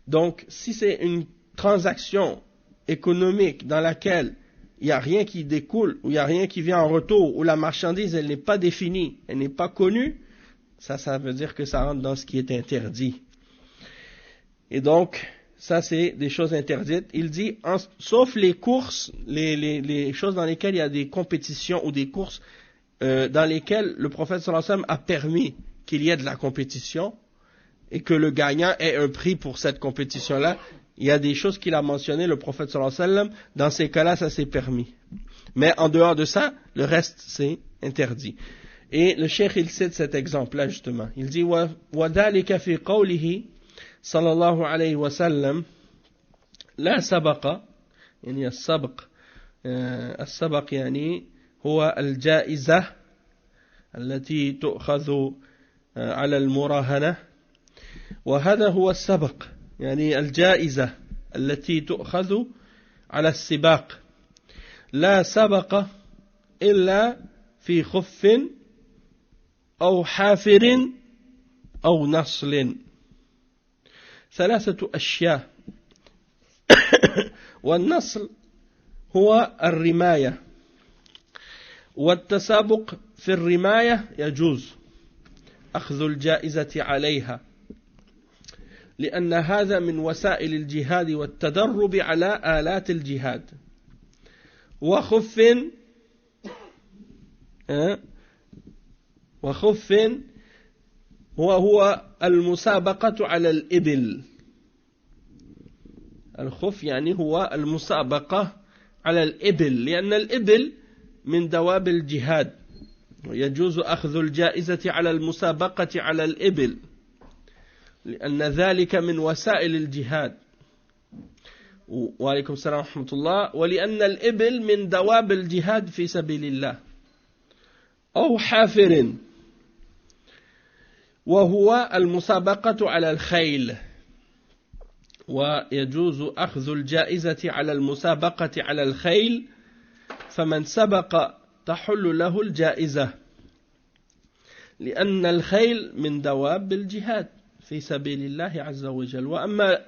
A: Donc, si c'est une transaction économique dans laquelle il n'y a rien qui découle, ou il n'y a rien qui vient en retour, où la marchandise, elle n'est pas définie, elle n'est pas connue, ça veut dire que ça rentre dans ce qui est interdit. Et donc, ça c'est des choses interdites. Il dit, sauf les courses, les choses dans lesquelles il y a des compétitions ou des courses dans lesquelles le prophète sallallahu alayhi wa sallam a permis qu'il y ait de la compétition et que le gagnant ait un prix pour cette compétition-là. Il y a des choses qu'il a mentionnées, le prophète sallallahu alayhi wa sallam, dans ces cas-là, ça c'est permis. Mais en dehors de ça, le reste c'est interdit. Et le cheikh il cite cet exemple-là justement. Il dit, وَذَلِكَ فِي قَوْلِهِ صلى الله عليه وسلم لا سبق يعني السبق يعني هو الجائزة التي تؤخذ على المراهنة وهذا هو السبق يعني الجائزة التي تؤخذ على السباق لا سبق إلا في خف أو حافر أو نصل ثلاثة أشياء والنصل هو الرماية والتسابق في الرماية يجوز أخذ الجائزة عليها لأن هذا من وسائل الجهاد والتدرب على آلات الجهاد وخف وهو المسابقة على الإبل الخف يعني هو المسابقة على الإبل لأن الإبل من دواب الجهاد ويجوز أخذ الجائزة على المسابقة على الإبل لأن ذلك من وسائل الجهاد وعليكم السلام ورحمة الله ولأن الإبل من دواب الجهاد في سبيل الله أو حافر وهو المسابقة على الخيل ويجوز أخذ الجائزة على المسابقة على الخيل فمن سبق تحل له الجائزة لأن الخيل من دواب الجهاد في سبيل الله عز وجل وأما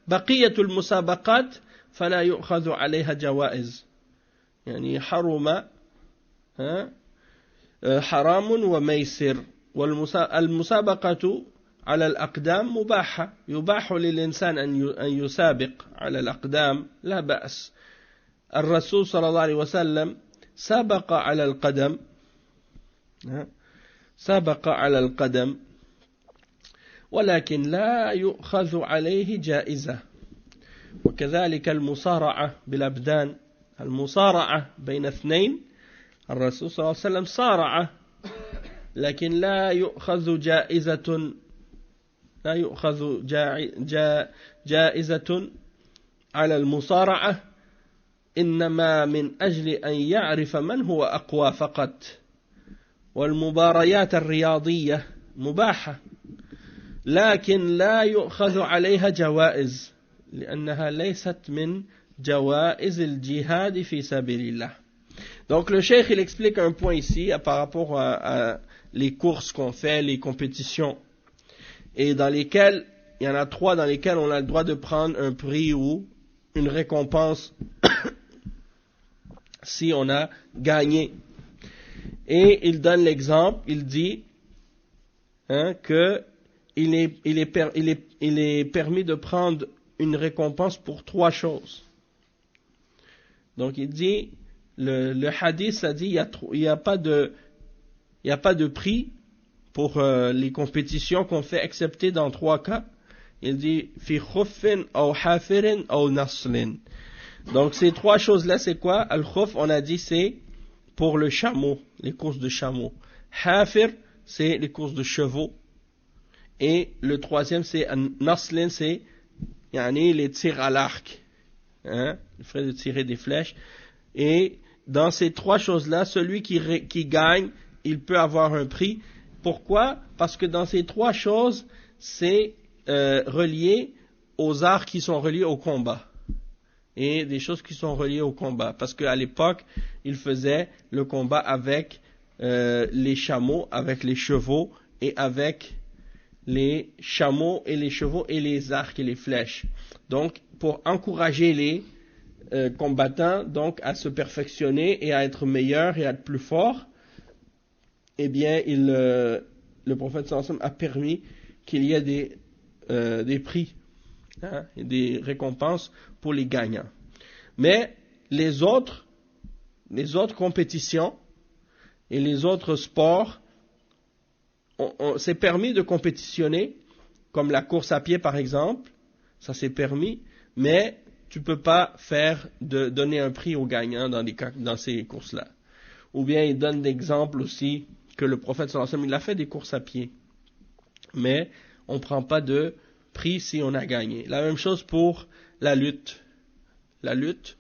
A: بقية المسابقات فلا يؤخذ عليها جوائز يعني حرام وميسر والمسابقة على الأقدام مباحة يباح للإنسان أن يسابق على الأقدام لا بأس الرسول صلى الله عليه وسلم سابق على القدم ولكن لا يؤخذ عليه جائزة وكذلك المصارعة بالأبدان المصارعة بين اثنين الرسول صلى الله عليه وسلم صارع لكن لا يؤخذ جائزة على المصارعة إنما من أجل أن يعرف من هو أقوى فقط والمباريات الرياضية مباحة لكن لا يؤخذ عليها جوائز لأنها ليست من جوائز الجهاد في سبيل الله. Donc le cheikh il explique un point ici par rapport à les courses qu'on fait, les compétitions, et dans lesquelles, il y en a 3 dans lesquelles on a le droit de prendre un prix ou une récompense si on a gagné. Et il donne l'exemple, il dit que il est permis de prendre une récompense pour 3 choses. Donc il dit, le hadith, ça dit, il y a pas de prix pour les compétitions qu'on fait, excepté dans 3 cas. Il dit, fi khuffin ou hafirin ou naslin. Donc ces 3 choses-là, c'est quoi? Al-khuf, on a dit, c'est pour le chameau, les courses de chameau. Hafir, c'est les courses de chevaux. Et le 3e, c'est naslin, c'est les tirs à l'arc. Le fait de tirer des flèches. Et dans ces 3 choses-là, celui qui gagne, il peut avoir un prix. Pourquoi? Parce que dans ces 3 choses, c'est relié aux arts qui sont reliés au combat. Et des choses qui sont reliées au combat. Parce qu'à l'époque, ils faisaient le combat avec les chameaux, avec les chevaux, et avec les chameaux et les chevaux et les arcs et les flèches. Donc, pour encourager les combattants donc à se perfectionner et à être meilleurs et à être plus forts, eh bien, le prophète sallallahu alayhi wa sallam a permis qu'il y ait des prix, et des récompenses pour les gagnants. Mais les autres compétitions et les autres sports, c'est permis de compétitionner, comme la course à pied par exemple, ça c'est permis, mais tu peux pas donner un prix aux gagnants dans ces courses-là. Ou bien il donne d'exemples aussi que le prophète sallallahu alayhi wa sallam, il a fait des courses à pied, mais on prend pas de prix si on a gagné. La même chose pour la lutte. La lutte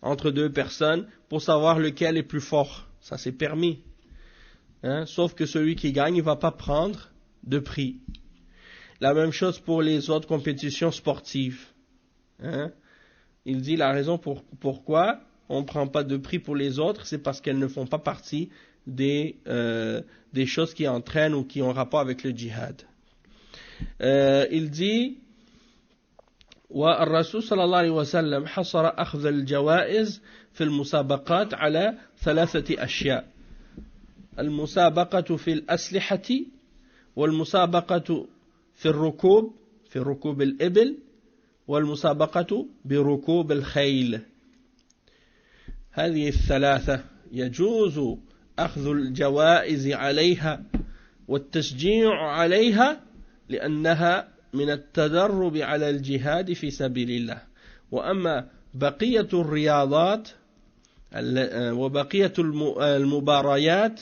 A: entre 2 personnes pour savoir lequel est plus fort. Ça c'est permis. Sauf que celui qui gagne, il va pas prendre de prix. La même chose pour les autres compétitions sportives. Il dit la raison pourquoi on ne prend pas de prix pour les autres, c'est parce qu'elles ne font pas partie des choses qui entraînent ou qui ont rapport avec le djihad. Il dit والرسول صلى الله عليه وسلم حصر أخذ الجوائز في المسابقات على 3 أشياء. المسابقة في الأسلحة، والمسابقة في ركوب الإبل، والمسابقة بركوب الخيل. هذه 3 يجوز أخذ الجوائز عليها والتشجيع عليها لأنها من التدرب على الجهاد في سبيل الله. وأما بقية الرياضات وبقية المباريات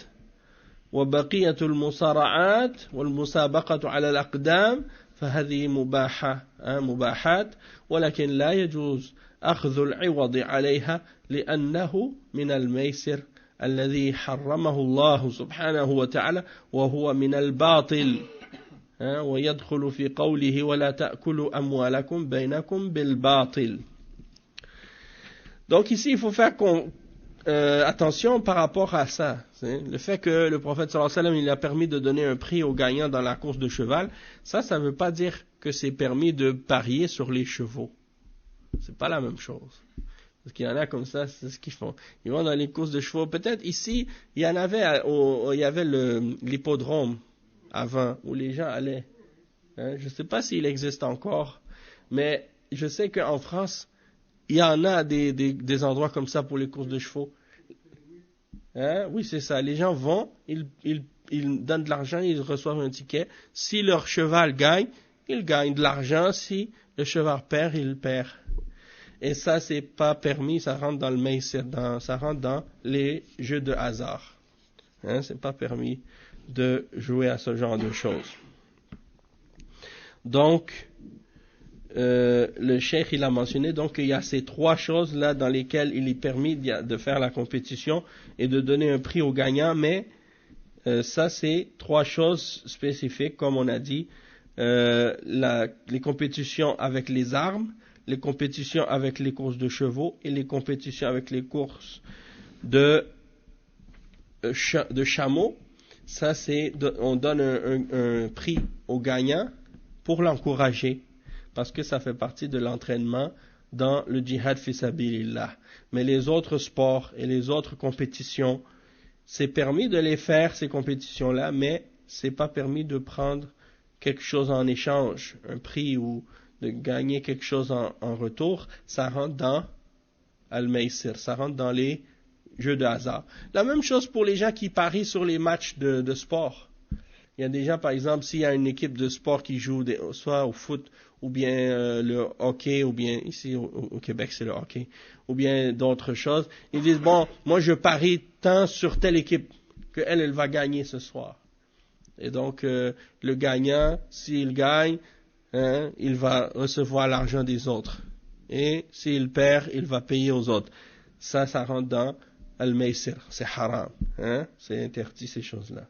A: وبقية المصارعات والمسابقة على الأقدام فهذه مباحات، ولكن لا يجوز أخذ العوض عليها لأنه من الميسر الذي حرمه الله سبحانه وتعالى وهو من الباطل، ويدخل في قوله ولا تأكلوا أموالكم بينكم بالباطل. Donc ici il faut faire attention par rapport à ça. Le fait que le prophète sallallahu alayhi wa sallam il a permis de donner un prix aux gagnants dans la course de cheval, ça ne veut pas dire que c'est permis de parier sur les chevaux. C'est pas la même chose. Parce qu'il y en a comme ça, c'est ce qu'ils font. Ils vont dans les courses de chevaux. Peut-être ici, il y avait l'hippodrome avant, où les gens allaient. Je ne sais pas s'il existe encore, mais je sais qu'en France, il y en a des endroits comme ça pour les courses de chevaux. Oui, c'est ça. Les gens vont, ils donnent de l'argent, ils reçoivent un ticket. Si leur cheval gagne, ils gagnent de l'argent. Si le cheval perd, il perd. Et ça, c'est pas permis, ça rentre dans le maïsir, ça rentre dans les jeux de hasard. C'est pas permis de jouer à ce genre de choses. Donc, le cheikh il a mentionné donc qu'il y a ces 3 choses là dans lesquelles il est permis de faire la compétition et de donner un prix aux gagnants, mais ça c'est 3 choses spécifiques comme on a dit, les compétitions avec les armes, les compétitions avec les courses de chevaux et les compétitions avec les courses de chameaux. Ça c'est on donne un prix aux gagnants pour l'encourager, parce que ça fait partie de l'entraînement dans le djihad fi sabilillah. Mais les autres sports et les autres compétitions, c'est permis de les faire, ces compétitions-là, mais c'est pas permis de prendre quelque chose en échange, un prix ou de gagner quelque chose en retour. Ça rentre dans al-maysir, ça rentre dans les jeux de hasard. La même chose pour les gens qui parient sur les matchs de sport. Il y a des gens, par exemple, s'il y a une équipe de sport qui joue soit au foot, ou bien le hockey, ou bien ici au Québec c'est le hockey, ou bien d'autres choses, ils disent, bon, moi je parie tant sur telle équipe, qu'elle, elle va gagner ce soir. Et donc, le gagnant, s'il gagne, il va recevoir l'argent des autres. Et s'il perd, il va payer aux autres. Ça rentre dans al-maysir, c'est haram. C'est interdit ces choses-là.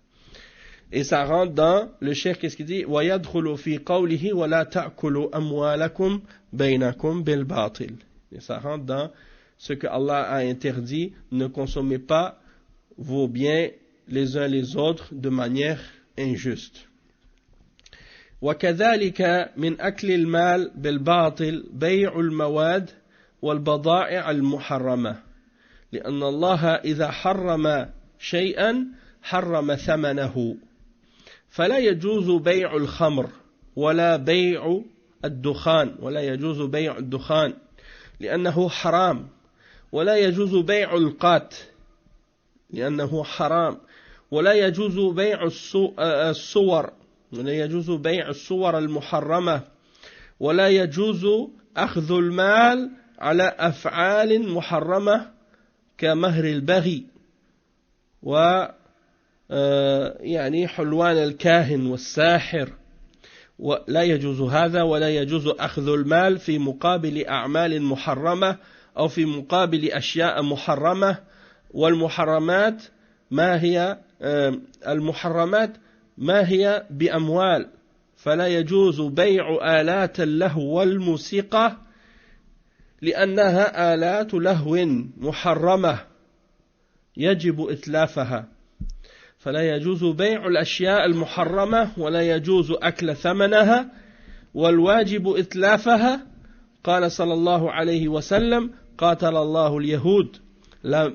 A: Et ça rentre dans, le cheikh, qu'est-ce qu'il dit? وَيَدْخُلُ فِي قَوْلِهِ وَلَا تَأْكُلُوا أَمْوَالَكُمْ بَيْنَكُمْ بِالْبَاطِلِ. Et ça rentre dans ce que Allah a interdit, ne consommez pas vos biens les uns les autres de manière injuste. وكذلك من أكل المال بالباطل بيع المواد والبضائع المحرمة لأن الله إذا حرم شيئا حرم ثمنه فلا يجوز بيع الخمر ولا بيع الدخان ولا يجوز بيع الدخان لأنه حرام ولا يجوز بيع القات لأنه حرام ولا يجوز بيع الصور ولا يجوز بيع الصور المحرمة ولا يجوز أخذ المال على أفعال محرمة كمهر البغي يعني حلوان الكاهن والساحر ولا يجوز هذا ولا يجوز أخذ المال في مقابل أعمال محرمة أو في مقابل أشياء محرمة والمحرمات ما هي المحرمات ما هي بأموال فلا يجوز بيع آلات اللهو والموسيقى لأنها آلات لهو محرمة يجب إتلافها فلا يجوز بيع الأشياء المحرمة ولا يجوز أكل ثمنها والواجب إتلافها قال صلى الله عليه وسلم قاتل الله اليهود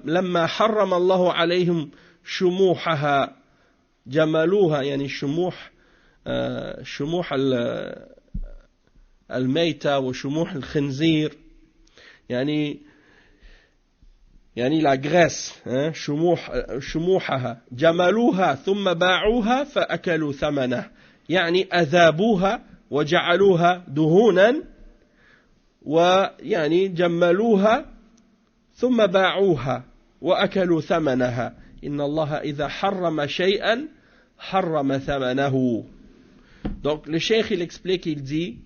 A: لما حرم الله عليهم شموحها جملوها يعني شموح الميتة وشموح الخنزير يعني la graisse شموحها جملوها ثم باعوها فأكلوا ثمنه يعني أذابوها وجعلوها دهونا ويعني جملوها ثم باعوها وأكلوا ثمنها إن الله إذا حرم شيئا حرم ثمنه. Donc le cheikh il explique, il dit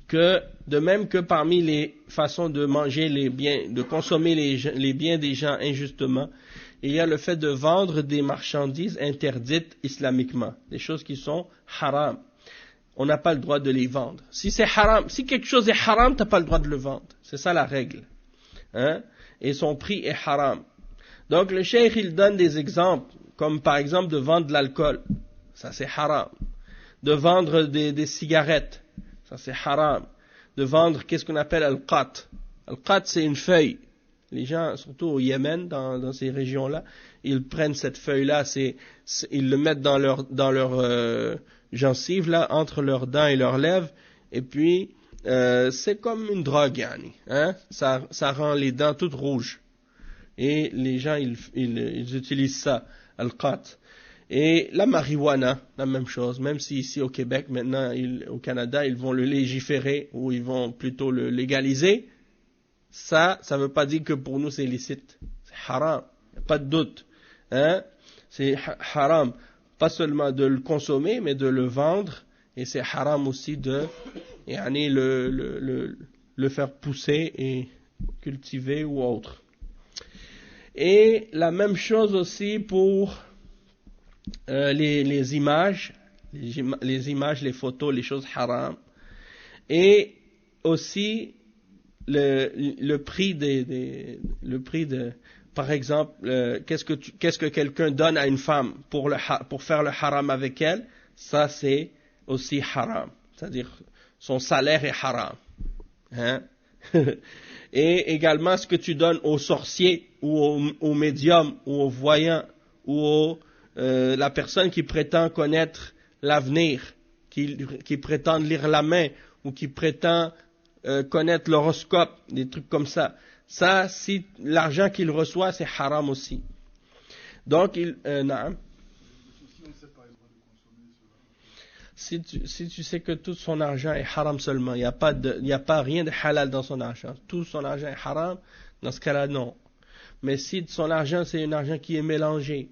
A: que de même que parmi les façons de manger les biens, de consommer les biens des gens injustement, il y a le fait de vendre des marchandises interdites islamiquement, des choses qui sont haram. On n'a pas le droit de les vendre. Si c'est haram, si quelque chose est haram, tu n'as pas le droit de le vendre. C'est ça la règle. Et son prix est haram. Donc le cheikh il donne des exemples, comme par exemple de vendre de l'alcool. Ça c'est haram. De vendre des cigarettes. Ça c'est haram. De vendre, qu'est-ce qu'on appelle al-qat. Al-qat c'est une feuille. Les gens, surtout au Yémen, dans ces régions-là, ils prennent cette feuille-là, ils le mettent dans leur gencive, là, entre leurs dents et leurs lèvres, et puis c'est comme une drogue, yani, ça rend les dents toutes rouges. Et les gens, ils utilisent ça, al-qat. Et la marijuana, la même chose, même si ici au Québec, maintenant, au Canada, ils vont le légiférer, ou ils vont plutôt le légaliser, ça veut pas dire que pour nous c'est licite. C'est haram, y a pas de doute. C'est haram, pas seulement de le consommer, mais de le vendre, et c'est haram aussi de le faire pousser et cultiver ou autre. Et la même chose aussi pour les images, les photos, les choses haram. Et aussi le prix de par exemple, qu'est-ce que quelqu'un donne à une femme pour faire le haram avec elle, ça c'est aussi haram. C'est-à-dire, son salaire est haram. Et également ce que tu donnes aux sorciers ou aux médiums ou aux voyants ou la personne qui prétend connaître l'avenir, qui prétend lire la main ou qui prétend connaître l'horoscope, des trucs comme ça. Ça, si l'argent qu'il reçoit, c'est haram aussi. Donc, naam. Si tu sais que tout son argent est haram seulement, il n'y a pas rien de halal dans son argent, tout son argent est haram, dans ce cas-là, non. Mais si son argent, c'est un argent qui est mélangé,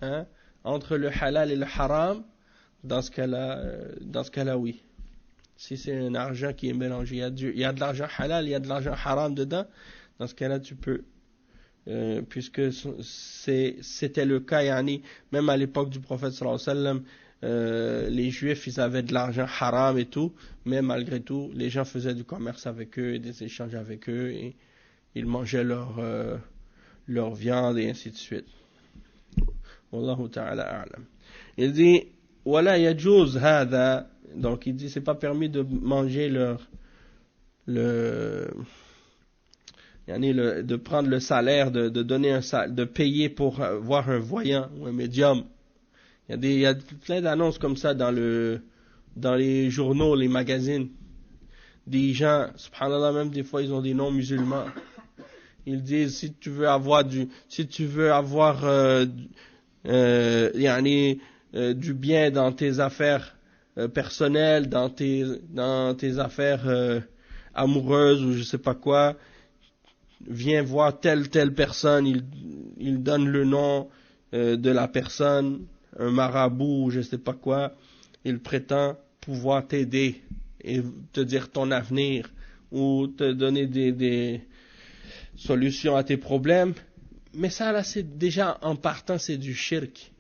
A: hein, entre le halal et le haram, dans ce cas-là, oui. Si c'est un argent qui est mélangé, il y a de l'argent halal, il y a de l'argent haram dedans, dans ce cas-là, tu peux. Puisque c'était le cas, yani, même à l'époque du prophète sallallahu alayhi wa sallam, les juifs, ils avaient de l'argent haram et tout, mais malgré tout, les gens faisaient du commerce avec eux, et des échanges avec eux, et ils mangeaient leur viande, et ainsi de suite. Wallahu ta'ala a'lam. Il dit, wala yajuz hada, donc il dit, c'est pas permis de manger de prendre le salaire, de donner de payer pour voir un voyant ou un médium. Il y a plein d'annonces comme ça dans les journaux, les magazines. Des gens, subhanallah, même des fois ils ont des noms musulmans. Ils disent si tu veux avoir du bien dans tes affaires personnelles, dans tes affaires amoureuses ou je sais pas quoi, viens voir telle personne, il donne le nom de la personne, un marabout ou je sais pas quoi, il prétend pouvoir t'aider et te dire ton avenir ou te donner des solutions à tes problèmes. Mais ça là, c'est déjà en partant, c'est du shirk.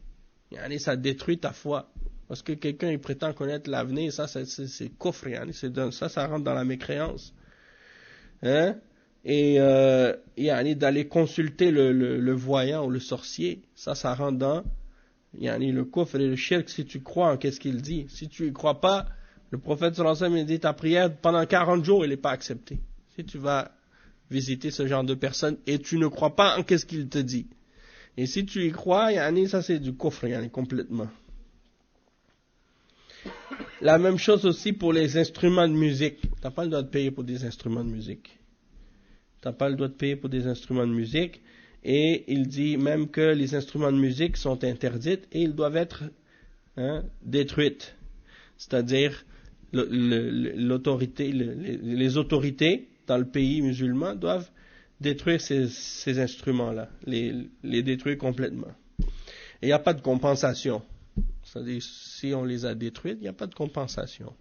A: Ça détruit ta foi. Parce que quelqu'un il prétend connaître l'avenir, ça c'est kufr, ça rentre dans la mécréance. Hein? Et d'aller consulter le voyant ou le sorcier, ça rentre dans le kufr et le shirk si tu crois en qu'est-ce qu'il dit. Si tu y crois pas, le prophète sallallahu alayhi wa sallam dit ta prière pendant 40 jours, elle n'est pas acceptée. Si tu vas visiter ce genre de personnes et tu ne crois pas en qu'est-ce qu'il te dit. Et si tu y crois, ça c'est du kufr, complètement. La même chose aussi pour les instruments de musique. T'as pas le droit de payer pour des instruments de musique. T'as pas le droit de payer pour des instruments de musique. Et il dit même que les instruments de musique sont interdits et ils doivent être détruits. C'est-à-dire les autorités dans le pays musulman doivent détruire ces instruments-là, les détruire complètement. Et il n'y a pas de compensation. C'est-à-dire, si on les a détruites, il n'y a pas de compensation.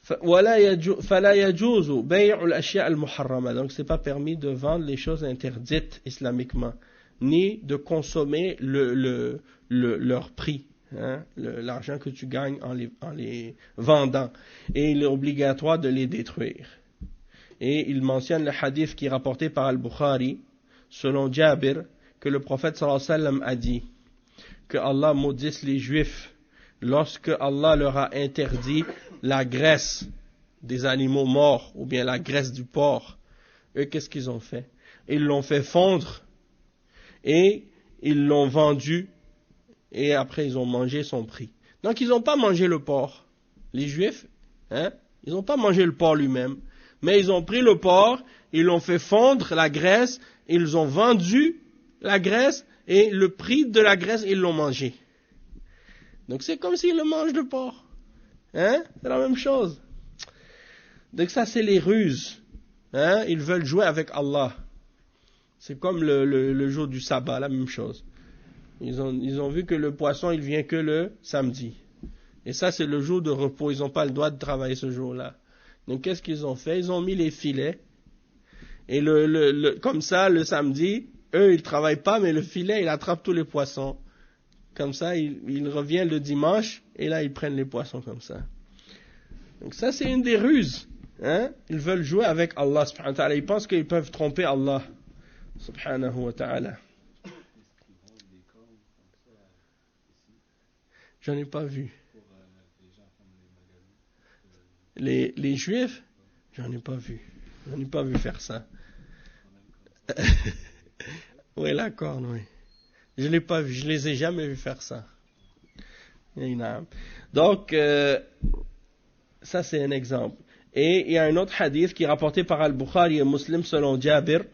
A: فَلَا يَجُوزُ بَيْعُ الْأَشْيَاءِ الْمُحَرَّمَةِ. Donc, c'est pas permis de vendre les choses interdites islamiquement, ni de consommer leur prix, l'argent que tu gagnes en les vendant. Et il est obligatoire de les détruire. Et il mentionne le hadith qui est rapporté par Al-Bukhari, selon Jabir, que le prophète sallallahu alayhi wa sallam a dit que Allah maudisse les Juifs lorsque Allah leur a interdit la graisse des animaux morts ou bien la graisse du porc. Eux, qu'est-ce qu'ils ont fait? Ils l'ont fait fondre et ils l'ont vendu et après ils ont mangé son prix. Donc ils n'ont pas mangé le porc. Les Juifs, ils n'ont pas mangé le porc lui-même. Mais ils ont pris le porc, ils l'ont fait fondre, la graisse, ils ont vendu la graisse, et le prix de la graisse, ils l'ont mangé. Donc c'est comme s'ils le mangent le porc. C'est la même chose. Donc ça, c'est les ruses. Ils veulent jouer avec Allah. C'est comme le jour du sabbat, la même chose. Ils ont vu que le poisson, il vient que le samedi. Et ça, c'est le jour de repos. Ils n'ont pas le droit de travailler ce jour-là. Donc, qu'est-ce qu'ils ont fait? Ils ont mis les filets. Et comme ça, le samedi, eux, ils ne travaillent pas, mais le filet, il attrape tous les poissons. Comme ça, il revient le dimanche, et là, ils prennent les poissons comme ça. Donc, ça, c'est une des ruses. Ils veulent jouer avec Allah, subhanahu wa ta'ala. Ils pensent qu'ils peuvent tromper Allah, subhanahu wa ta'ala. J'en ai pas vu. Les Juifs, j'en ai pas vu. J'en ai pas vu faire ça. Oui, la corne, oui. Je l'ai pas vu, je les ai jamais vus faire ça. Donc, ça c'est un exemple. Et il y a un autre hadith qui est rapporté par Al-Bukhari et Muslim selon Jabir,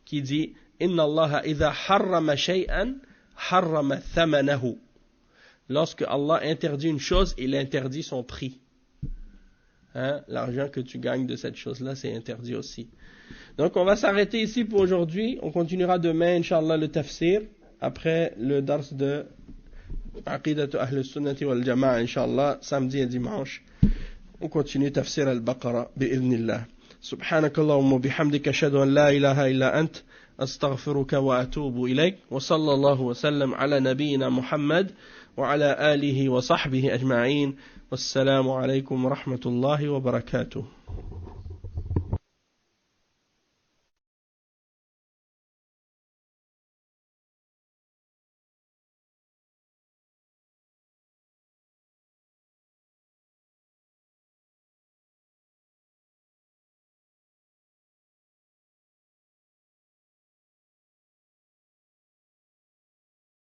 A: qui dit Inna Allah idha harrama shay'an harrama thamanahu. Lorsque Allah interdit une chose, il interdit son prix. Hein? L'argent que tu gagnes de cette chose-là, c'est interdit aussi. Donc on va s'arrêter ici pour aujourd'hui. On continuera demain, Inch'Allah, le tafsir, après le dars de Aqidatu Ahl Sunnati wal Jama'a, Inch'Allah, samedi et dimanche. On continue tafsir al-Baqara, bi'idhnillah. سبحانك اللهم وبحمدك أشهد أن لا إله إلا أنت أستغفرك وأتوب إليك وصلى الله وسلم على نبينا محمد وعلى آله وصحبه أجمعين والسلام عليكم ورحمة الله وبركاته.